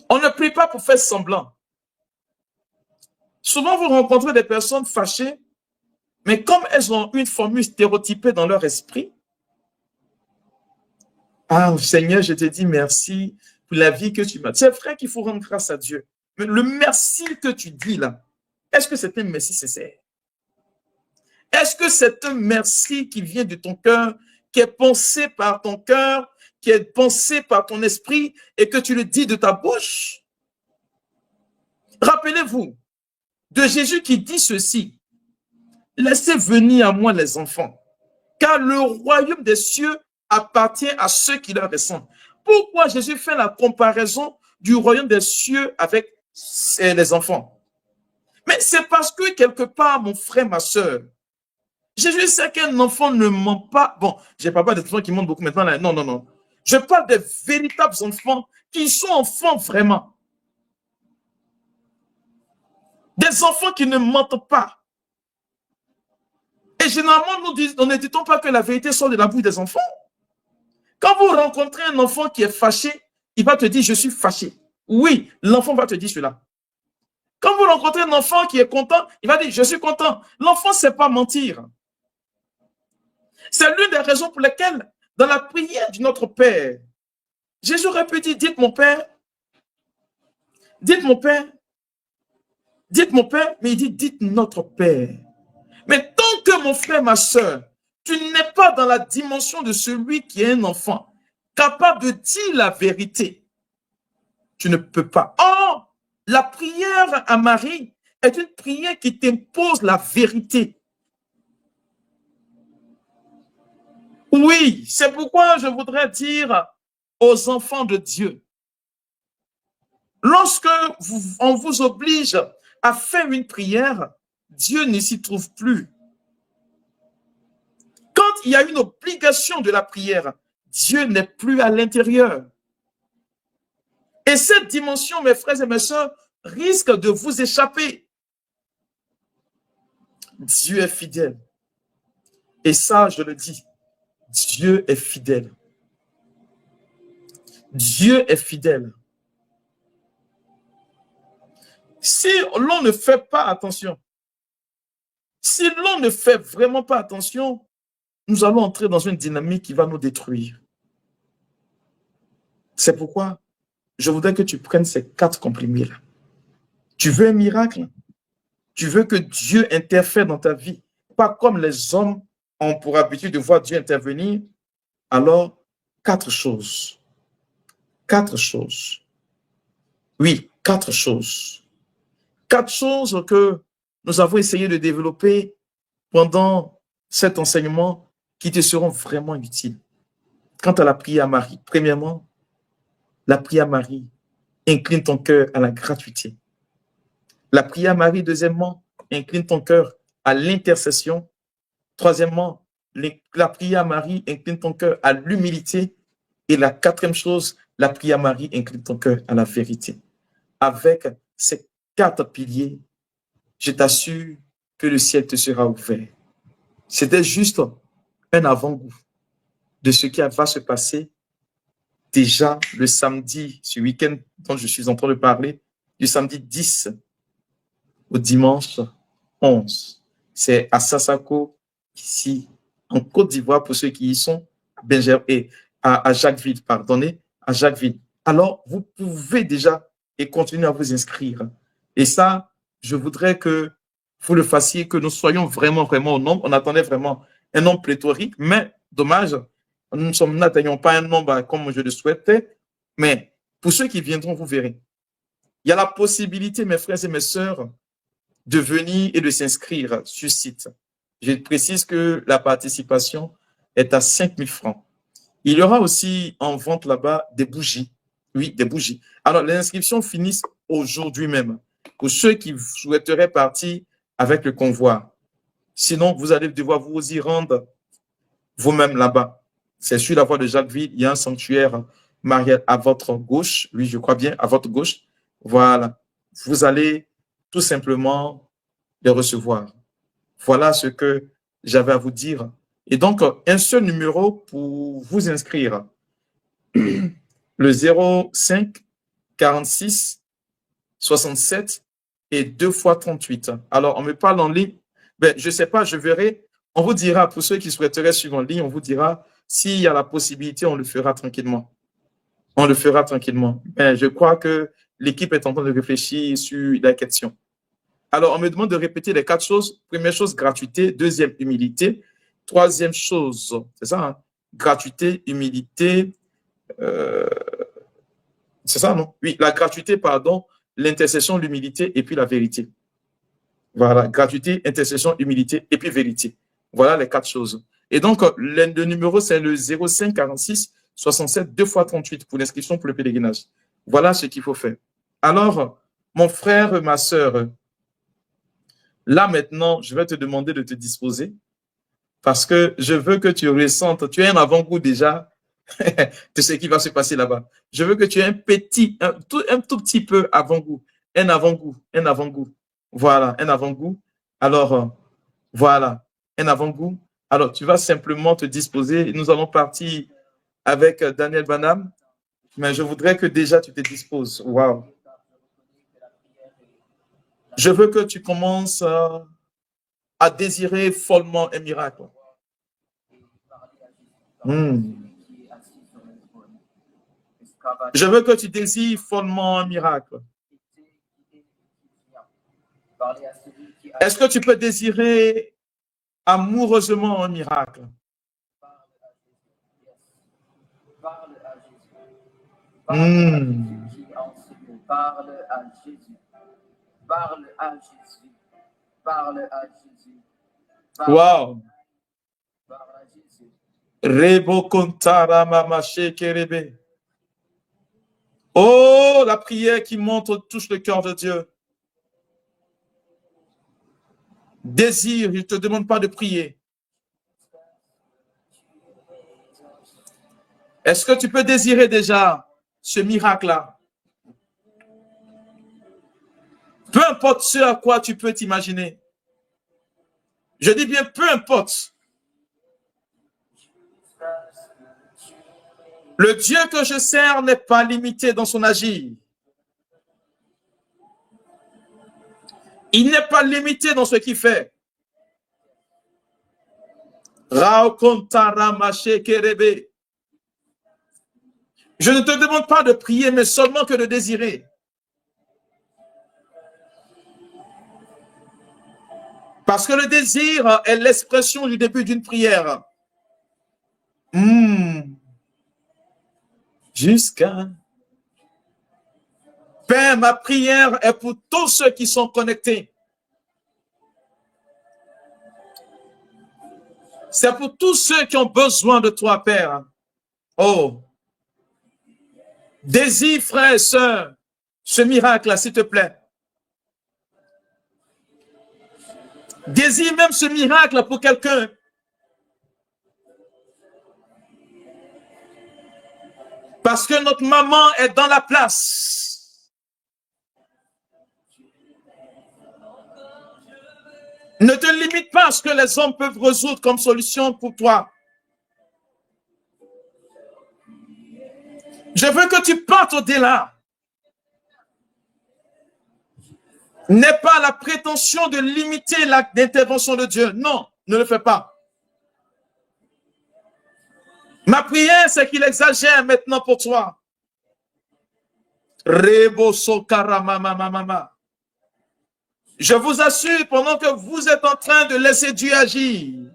Speaker 1: On ne prie pas pour faire semblant. Souvent, vous rencontrez des personnes fâchées, mais comme elles ont une formule stéréotypée dans leur esprit, ah, Seigneur, je te dis merci pour la vie que tu m'as. C'est vrai qu'il faut rendre grâce à Dieu. Mais le merci que tu dis là, est-ce que c'est un merci sincère? Est-ce que c'est un merci qui vient de ton cœur, qui est pensé par ton cœur, qui est pensé par ton esprit et que tu le dis de ta bouche? Rappelez-vous de Jésus qui dit ceci: laissez venir à moi les enfants, car le royaume des cieux appartient à ceux qui leur ressemblent. Pourquoi Jésus fait la comparaison du royaume des cieux avec les enfants? Mais c'est parce que quelque part, mon frère, ma soeur, Jésus sait qu'un enfant ne ment pas. Bon, je ne parle pas des enfants qui mentent beaucoup maintenant. Là. Non, non, non. Je parle des véritables enfants qui sont enfants vraiment. Des enfants qui ne mentent pas. Et généralement, nous ne disons pas que la vérité sort de la bouche des enfants. Quand vous rencontrez un enfant qui est fâché, il va te dire « je suis fâché ». Oui, l'enfant va te dire cela. Quand vous rencontrez un enfant qui est content, il va dire « je suis content ». L'enfant ne sait pas mentir. C'est l'une des raisons pour lesquelles, dans la prière de notre Père, Jésus aurait pu dire « dites mon Père », mais il dit « dites notre Père ». Mais tant que mon frère, ma soeur, tu n'es pas dans la dimension de celui qui est un enfant, capable de dire la vérité, tu ne peux pas. Or, la prière à Marie est une prière qui t'impose la vérité. Oui, c'est pourquoi je voudrais dire aux enfants de Dieu, lorsque on vous oblige à faire une prière, Dieu ne s'y trouve plus. Quand il y a une obligation de la prière, Dieu n'est plus à l'intérieur. Et cette dimension, mes frères et mes sœurs, risque de vous échapper. Dieu est fidèle. Et ça, je le dis, Dieu est fidèle. Dieu est fidèle. Si l'on ne fait pas attention, si l'on ne fait vraiment pas attention, nous allons entrer dans une dynamique qui va nous détruire. C'est pourquoi je voudrais que tu prennes ces 4 comprimés-là. Tu veux un miracle? Tu veux que Dieu interfère dans ta vie? Pas comme les hommes ont pour habitude de voir Dieu intervenir. Alors, 4 choses. 4 choses. Oui, 4 choses. 4 choses que nous avons essayé de développer pendant cet enseignement qui te seront vraiment utiles. Quant à la prière à Marie, premièrement, la prière à Marie incline ton cœur à la gratuité. La prière à Marie, deuxièmement, incline ton cœur à l'intercession. Troisièmement, la prière à Marie incline ton cœur à l'humilité. Et la 4e chose, la prière à Marie incline ton cœur à la vérité. Avec ces 4 piliers, je t'assure que le ciel te sera ouvert. C'était juste un avant-goût de ce qui va se passer déjà le samedi, ce week-end dont je suis en train de parler, du samedi 10 au dimanche 11. C'est à Sassako, ici, en Côte d'Ivoire, pour ceux qui y sont, et à Jacquesville, pardonnez, à Jacquesville. Alors, vous pouvez déjà et continuer à vous inscrire. Et ça, je voudrais que vous le fassiez, que nous soyons vraiment, vraiment au nombre. On attendait vraiment un nombre pléthorique, mais dommage, nous n'atteignons pas un nombre comme je le souhaitais. Mais pour ceux qui viendront, vous verrez. Il y a la possibilité, mes frères et mes sœurs, de venir et de s'inscrire sur site. Je précise que la participation est à 5 000 francs. Il y aura aussi en vente là-bas des bougies. Oui, des bougies. Alors, les inscriptions finissent aujourd'hui même. Pour ceux qui souhaiteraient partir avec le convoi. Sinon, vous allez devoir vous y rendre vous-même là-bas. C'est sur la voie de Jacquesville. Il y a un sanctuaire marial à votre gauche. Oui, je crois bien, à votre gauche. Voilà. Vous allez tout simplement les recevoir. Voilà ce que j'avais à vous dire. Et donc, un seul numéro pour vous inscrire. Le 05 46 67 et 2 fois 38. Alors, on me parle en ligne. Ben, je ne sais pas, je verrai. On vous dira, pour ceux qui souhaiteraient suivre en ligne, on vous dira s'il y a la possibilité, on le fera tranquillement. On le fera tranquillement. Ben, je crois que l'équipe est en train de réfléchir sur la question. Alors, on me demande de répéter les 4 choses. Première chose, gratuité. Deuxième, humilité. Troisième chose, c'est ça, hein? Gratuité, humilité. C'est ça, non? Oui, la gratuité, pardon, l'intercession, l'humilité et puis la vérité. Voilà, gratuité, intercession, humilité et puis vérité. Voilà les 4 choses. Et donc, le numéro, c'est le 05 46 67 2 fois 38 pour l'inscription pour le pèlerinage. Voilà ce qu'il faut faire. Alors, mon frère, ma sœur, là maintenant, je vais te demander de te disposer parce que je veux que tu ressentes, tu as un avant-goût déjà de ce qui va se passer là-bas. Je veux que tu aies un tout petit peu avant-goût, un avant-goût, un avant-goût. Voilà, un avant-goût. Alors, voilà, un avant-goût. Alors, tu vas simplement te disposer. Nous allons partir avec Daniel Banham, mais je voudrais que déjà tu te disposes. Wow. Je veux que tu commences à désirer follement un miracle. Je veux que tu désires follement un miracle. Est-ce que tu peux désirer amoureusement un miracle?
Speaker 2: Parle à Jésus. Parle à Jésus. Parle à Jésus.
Speaker 1: Wow.
Speaker 2: Parle à Jésus.
Speaker 1: Rebo kontara mama shekerebe. Oh, la prière qui monte touche le cœur de Dieu. Désire, je ne te demande pas de prier. Est-ce que tu peux désirer déjà ce miracle-là? Peu importe ce à quoi tu peux t'imaginer. Je dis bien peu importe. Le Dieu que je sers n'est pas limité dans son agir. Il n'est pas limité dans ce qu'il fait. Je ne te demande pas de prier, mais seulement que de désirer. Parce que le désir est l'expression du début d'une prière. Jusqu'à... Père, ma prière est pour tous ceux qui sont connectés. C'est pour tous ceux qui ont besoin de toi, Père. Oh, désire, frère et sœur, ce miracle-là, s'il te plaît. Désire même ce miracle pour quelqu'un. Parce que notre maman est dans la place. Ne te limite pas à ce que les hommes peuvent résoudre comme solution pour toi. Je veux que tu partes au-delà. N'aie pas la prétention de limiter l'intervention de Dieu. Non, ne le fais pas. Ma prière, c'est qu'il exagère maintenant pour toi. Je vous assure, pendant que vous êtes en train de laisser Dieu agir,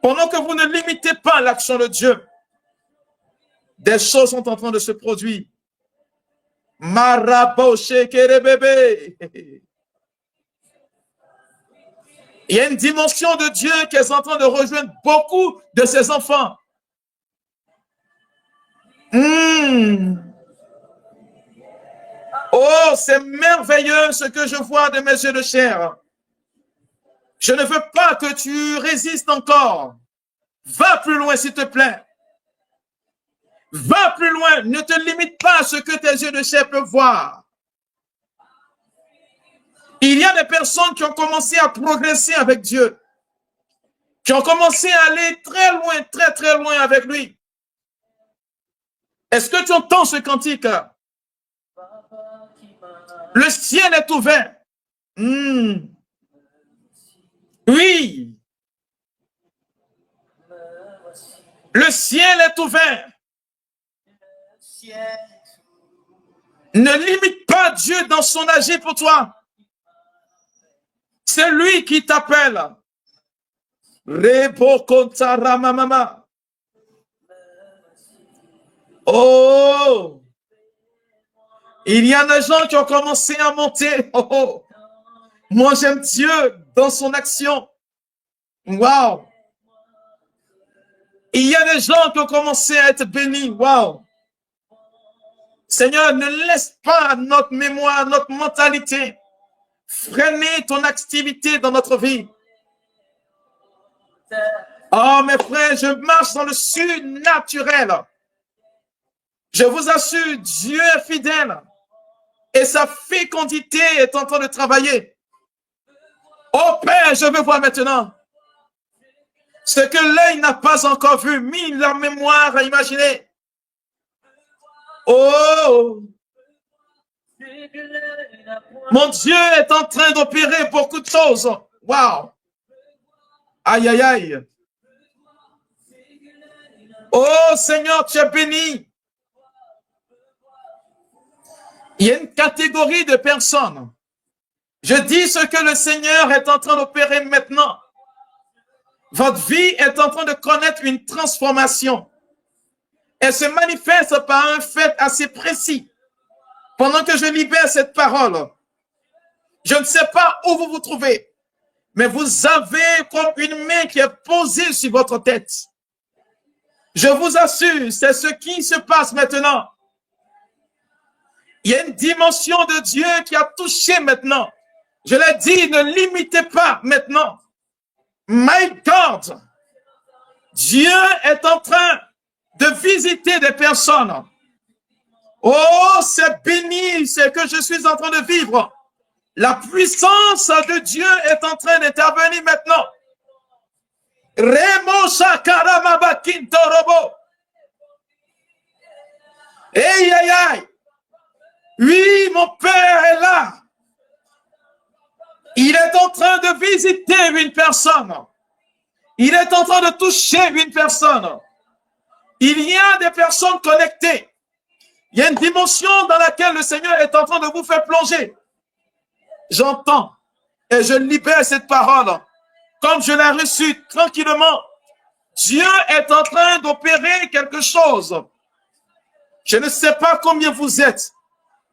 Speaker 1: pendant que vous ne limitez pas l'action de Dieu, des choses sont en train de se produire. Maraboche kerebebe. Il y a une dimension de Dieu qui est en train de rejoindre beaucoup de ses enfants. Oh, c'est merveilleux ce que je vois de mes yeux de chair. Je ne veux pas que tu résistes encore. Va plus loin, s'il te plaît. Va plus loin. Ne te limite pas à ce que tes yeux de chair peuvent voir. Il y a des personnes qui ont commencé à progresser avec Dieu, qui ont commencé à aller très loin, très, très loin avec lui. Est-ce que tu entends ce cantique? Le ciel est ouvert. Oui. Le ciel est ouvert. Ne limite pas Dieu dans son agir pour toi. C'est lui qui t'appelle. Oh! Il y a des gens qui ont commencé à monter. Oh! Moi, j'aime Dieu dans son action. Wow! Il y a des gens qui ont commencé à être bénis. Wow! Seigneur, ne laisse pas notre mémoire, notre mentalité freiner ton activité dans notre vie. Oh, mes frères, je marche dans le surnaturel. Je vous assure, Dieu est fidèle et sa fécondité est en train de travailler. Oh Père, je veux voir maintenant ce que l'œil n'a pas encore vu, mis la mémoire à imaginer. Oh! Mon Dieu est en train d'opérer beaucoup de choses. Wow! Aïe, aïe, aïe. Oh Seigneur, tu es béni. Il y a une catégorie de personnes. Je dis ce que le Seigneur est en train d'opérer maintenant. Votre vie est en train de connaître une transformation. Elle se manifeste par un fait assez précis. Pendant que je libère cette parole, je ne sais pas où vous vous trouvez, mais vous avez comme une main qui est posée sur votre tête. Je vous assure, c'est ce qui se passe maintenant. Il y a une dimension de Dieu qui a touché maintenant. Je l'ai dit, ne limitez pas maintenant. My God, Dieu est en train de visiter des personnes. Oh, c'est béni, c'est que je suis en train de vivre. La puissance de Dieu est en train d'intervenir maintenant. Remo Shakaramaba Kintorobo. Aïe, aïe, aïe. Oui, mon Père est là. Il est en train de visiter une personne. Il est en train de toucher une personne. Il y a des personnes connectées. Il y a une dimension dans laquelle le Seigneur est en train de vous faire plonger. J'entends et je libère cette parole comme je l'ai reçue tranquillement. Dieu est en train d'opérer quelque chose. Je ne sais pas combien vous êtes,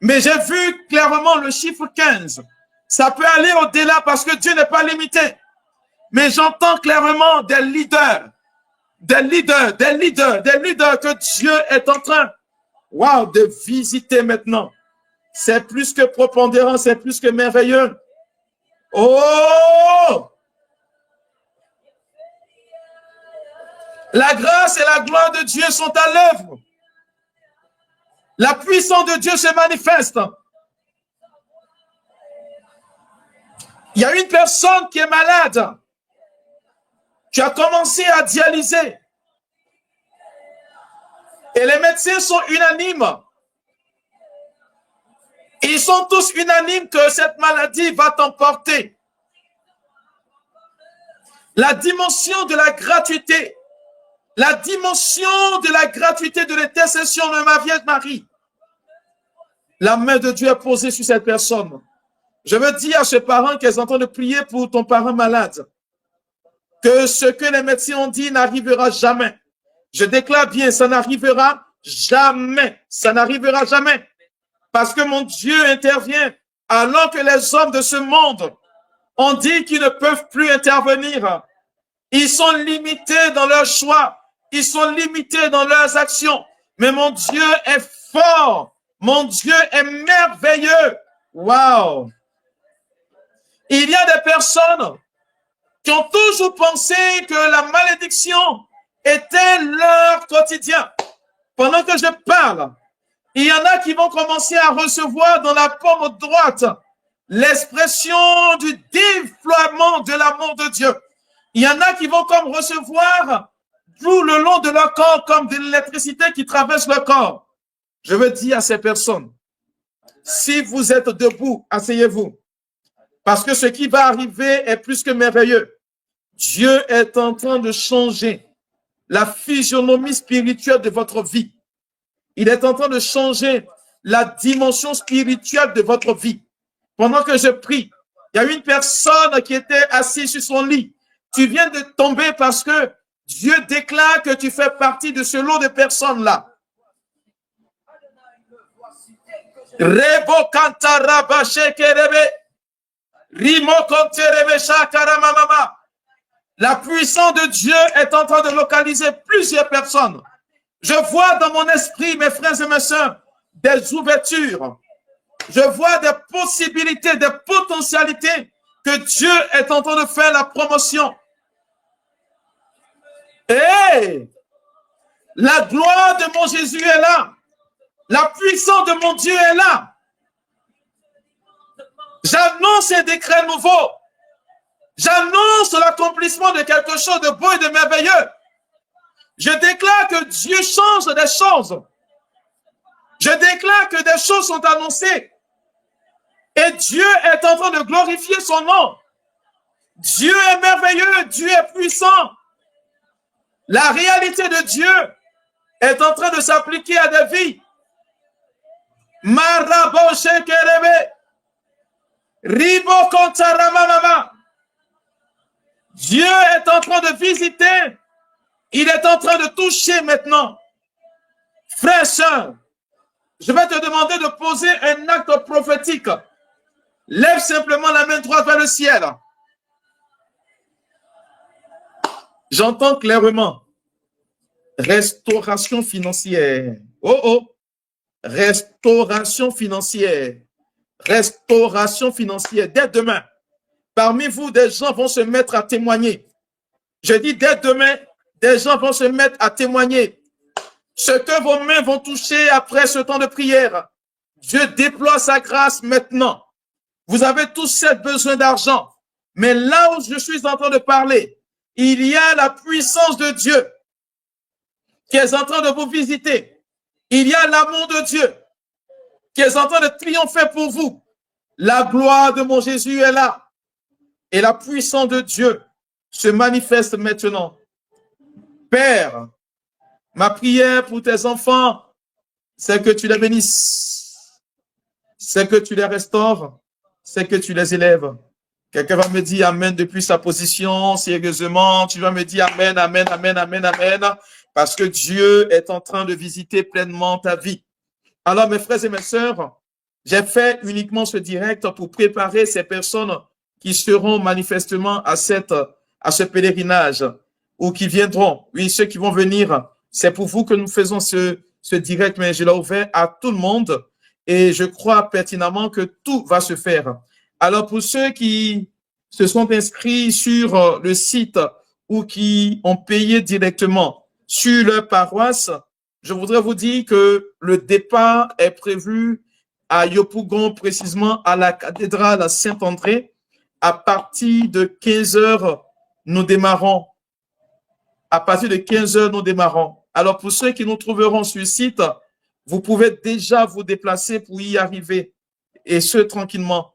Speaker 1: mais j'ai vu clairement le chiffre 15. Ça peut aller au-delà parce que Dieu n'est pas limité. Mais j'entends clairement des leaders que Dieu est en train, de visiter maintenant. C'est plus que prépondérant, c'est plus que merveilleux. Oh! La grâce et la gloire de Dieu sont à l'œuvre. La puissance de Dieu se manifeste. Il y a une personne qui est malade. Tu as commencé à dialyser. Et les médecins sont unanimes. Ils sont tous unanimes que cette maladie va t'emporter. La dimension de la gratuité. La dimension de la gratuité de l'intercession de ma Vierge Marie. La main de Dieu est posée sur cette personne. Je veux dire à ce parent qui est en train de prier pour ton parent malade que ce que les médecins ont dit n'arrivera jamais. Je déclare bien, ça n'arrivera jamais. Ça n'arrivera jamais. Parce que mon Dieu intervient alors que les hommes de ce monde ont dit qu'ils ne peuvent plus intervenir. Ils sont limités dans leurs choix. Ils sont limités dans leurs actions. Mais mon Dieu est fort. Mon Dieu est merveilleux. Wow. Il y a des personnes qui ont toujours pensé que la malédiction était leur quotidien. Pendant que je parle, il y en a qui vont commencer à recevoir dans la paume droite l'expression du déploiement de l'amour de Dieu. Il y en a qui vont comme recevoir tout le long de leur corps comme de l'électricité qui traverse leur corps. Je veux dire à ces personnes, si vous êtes debout, asseyez-vous. Parce que ce qui va arriver est plus que merveilleux. Dieu est en train de changer la physionomie spirituelle de votre vie. Il est en train de changer la dimension spirituelle de votre vie. Pendant que je prie, il y a une personne qui était assise sur son lit. Tu viens de tomber parce que Dieu déclare que tu fais partie de ce lot de personnes-là. Rebo kantaraba shekerebe. Rimo konterebe shakaramamama. La puissance de Dieu est en train de localiser plusieurs personnes. Je vois dans mon esprit, mes frères et mes sœurs, des ouvertures. Je vois des possibilités, des potentialités que Dieu est en train de faire la promotion. Et la gloire de mon Jésus est là. La puissance de mon Dieu est là. J'annonce un décret nouveau. J'annonce l'accomplissement de quelque chose de beau et de merveilleux. Je déclare que Dieu change des choses. Je déclare que des choses sont annoncées. Et Dieu est en train de glorifier son nom. Dieu est merveilleux, Dieu est puissant. La réalité de Dieu est en train de s'appliquer à des vies. Marabo shekerebe. Ribo kontaramamama. Dieu est en train de visiter. Il est en train de toucher maintenant. Frère, sœur, je vais te demander de poser un acte prophétique. Lève simplement la main droite vers le ciel. J'entends clairement. Restauration financière. Oh oh. Restauration financière. Restauration financière. Dès demain, parmi vous, des gens vont se mettre à témoigner. Je dis dès demain, des gens vont se mettre à témoigner. Ce que vos mains vont toucher après ce temps de prière, Dieu déploie sa grâce maintenant. Vous avez tous cette besoin d'argent. Mais là où je suis en train de parler, il y a la puissance de Dieu qui est en train de vous visiter. Il y a l'amour de Dieu qui est en train de triompher pour vous. La gloire de mon Jésus est là. Et la puissance de Dieu se manifeste maintenant. Père, Ma prière pour tes enfants, c'est que tu les bénisses, c'est que tu les restaures, c'est que tu les élèves. Quelqu'un va me dire Amen depuis sa position, sérieusement. Tu vas me dire Amen, Amen, Amen, Amen, Amen, parce que Dieu est en train de visiter pleinement ta vie. Alors, mes frères et mes sœurs, j'ai fait uniquement ce direct pour préparer ces personnes qui seront manifestement à ce pèlerinage ou qui viendront. Oui, ceux qui vont venir, c'est pour vous que nous faisons ce direct, mais je l'ai ouvert à tout le monde et je crois pertinemment que tout va se faire. Alors, pour ceux qui se sont inscrits sur le site ou qui ont payé directement sur leur paroisse, je voudrais vous dire que le départ est prévu à Yopougon, précisément à la cathédrale Saint-André. À partir de 15 heures, nous démarrons. À partir de 15 heures, nous démarrons. Alors, pour ceux qui nous trouveront sur le site, vous pouvez déjà vous déplacer pour y arriver, et ce, tranquillement.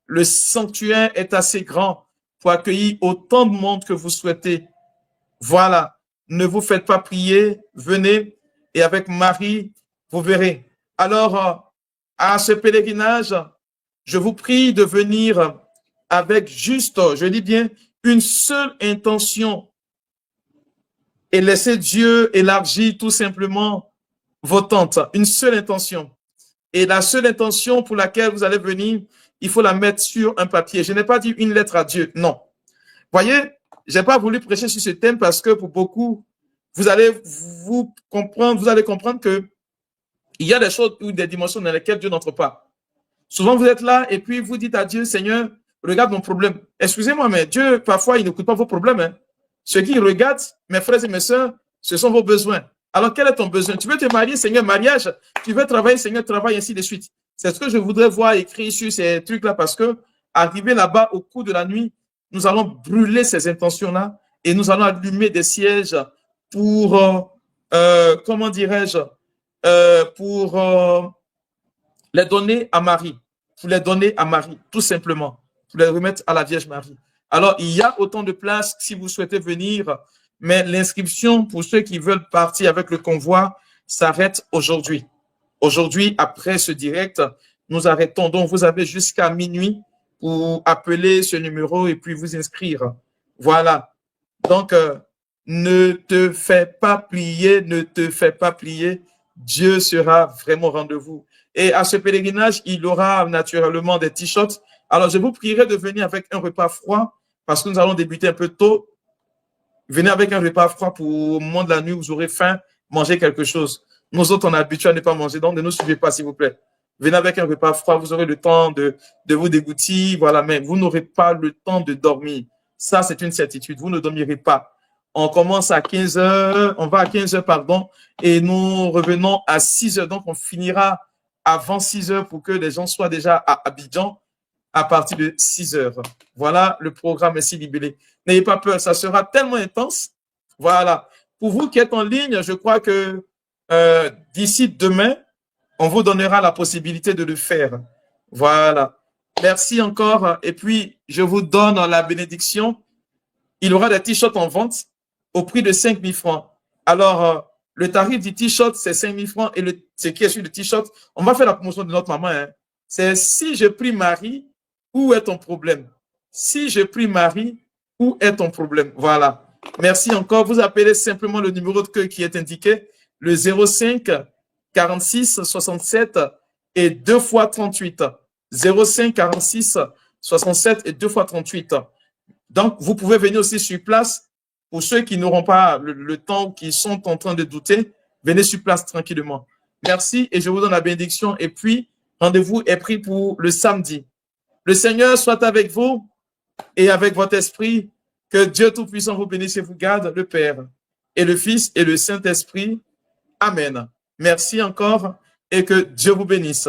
Speaker 1: Le sanctuaire est assez grand pour accueillir autant de monde que vous souhaitez. Voilà. Ne vous faites pas prier, venez. Et avec Marie, vous verrez. Alors, à ce pèlerinage, je vous prie de venir avec juste, je dis bien, une seule intention et laisser Dieu élargir tout simplement vos tentes. Une seule intention. Et la seule intention pour laquelle vous allez venir, il faut la mettre sur un papier. Je n'ai pas dit une lettre à Dieu, non. Voyez, j'ai pas voulu prêcher sur ce thème parce que pour beaucoup, vous allez comprendre que il y a des choses ou des dimensions dans lesquelles Dieu n'entre pas. Souvent, vous êtes là et puis vous dites à Dieu, Seigneur, regarde mon problème. Excusez-moi, mais Dieu, parfois, il n'écoute pas vos problèmes. Hein. Ce qu'il regarde, mes frères et mes sœurs, ce sont vos besoins. Alors, quel est ton besoin? Tu veux te marier, Seigneur, mariage. Tu veux travailler, Seigneur, travail, ainsi de suite. C'est ce que je voudrais voir écrit sur ces trucs-là parce que, arrivé là-bas au cours de la nuit, nous allons brûler ces intentions-là et nous allons allumer des sièges pour, comment dirais-je, pour les donner à Marie, pour les donner à Marie, tout simplement, pour les remettre à la Vierge Marie. Alors, il y a autant de places si vous souhaitez venir, mais l'inscription pour ceux qui veulent partir avec le convoi s'arrête aujourd'hui. Aujourd'hui, après ce direct, nous arrêtons. Donc, vous avez jusqu'à minuit pour appeler ce numéro et puis vous inscrire. Voilà. Donc, ne te fais pas plier, ne te fais pas plier. Dieu sera vraiment au rendez-vous. Et à ce pèlerinage, il y aura naturellement des t-shirts. Alors, je vous prierai de venir avec un repas froid parce que nous allons débuter un peu tôt. Venez avec un repas froid pour au moment de la nuit, vous aurez faim, mangez quelque chose. Nous autres, on est habitués à ne pas manger, donc ne nous suivez pas, s'il vous plaît. Venez avec un repas froid, vous aurez le temps de vous dégoûter, voilà, mais vous n'aurez pas le temps de dormir. Ça, c'est une certitude, vous ne dormirez pas. On commence à 15 heures, on va à 15 heures, pardon, et nous revenons à 6 heures, donc on finira avant 6 heures pour que les gens soient déjà à Abidjan à partir de 6 heures. Voilà, le programme est si libellé. N'ayez pas peur, ça sera tellement intense. Voilà. Pour vous qui êtes en ligne, je crois que d'ici demain, on vous donnera la possibilité de le faire. Voilà. Merci encore. Et puis, je vous donne la bénédiction. Il y aura des t-shirts en vente au prix de 5 000 francs. Alors, le tarif du t-shirt, c'est 5 000 francs et ce qui est sur le t-shirt, on va faire la promotion de notre maman. Hein. C'est si je prie Marie, où est ton problème? Si je prie Marie, où est ton problème? Voilà. Merci encore. Vous appelez simplement le numéro de qui est indiqué, le 05 46 67 et 2 fois 38. 05 46 67 et 2 fois 38. Donc, vous pouvez venir aussi sur place. Pour ceux qui n'auront pas le temps, qui sont en train de douter, venez sur place tranquillement. Merci et je vous donne la bénédiction. Et puis, rendez-vous est pris pour le samedi. Le Seigneur soit avec vous et avec votre esprit. Que Dieu Tout-Puissant vous bénisse et vous garde, le Père et le Fils et le Saint-Esprit. Amen. Merci encore et que Dieu vous bénisse.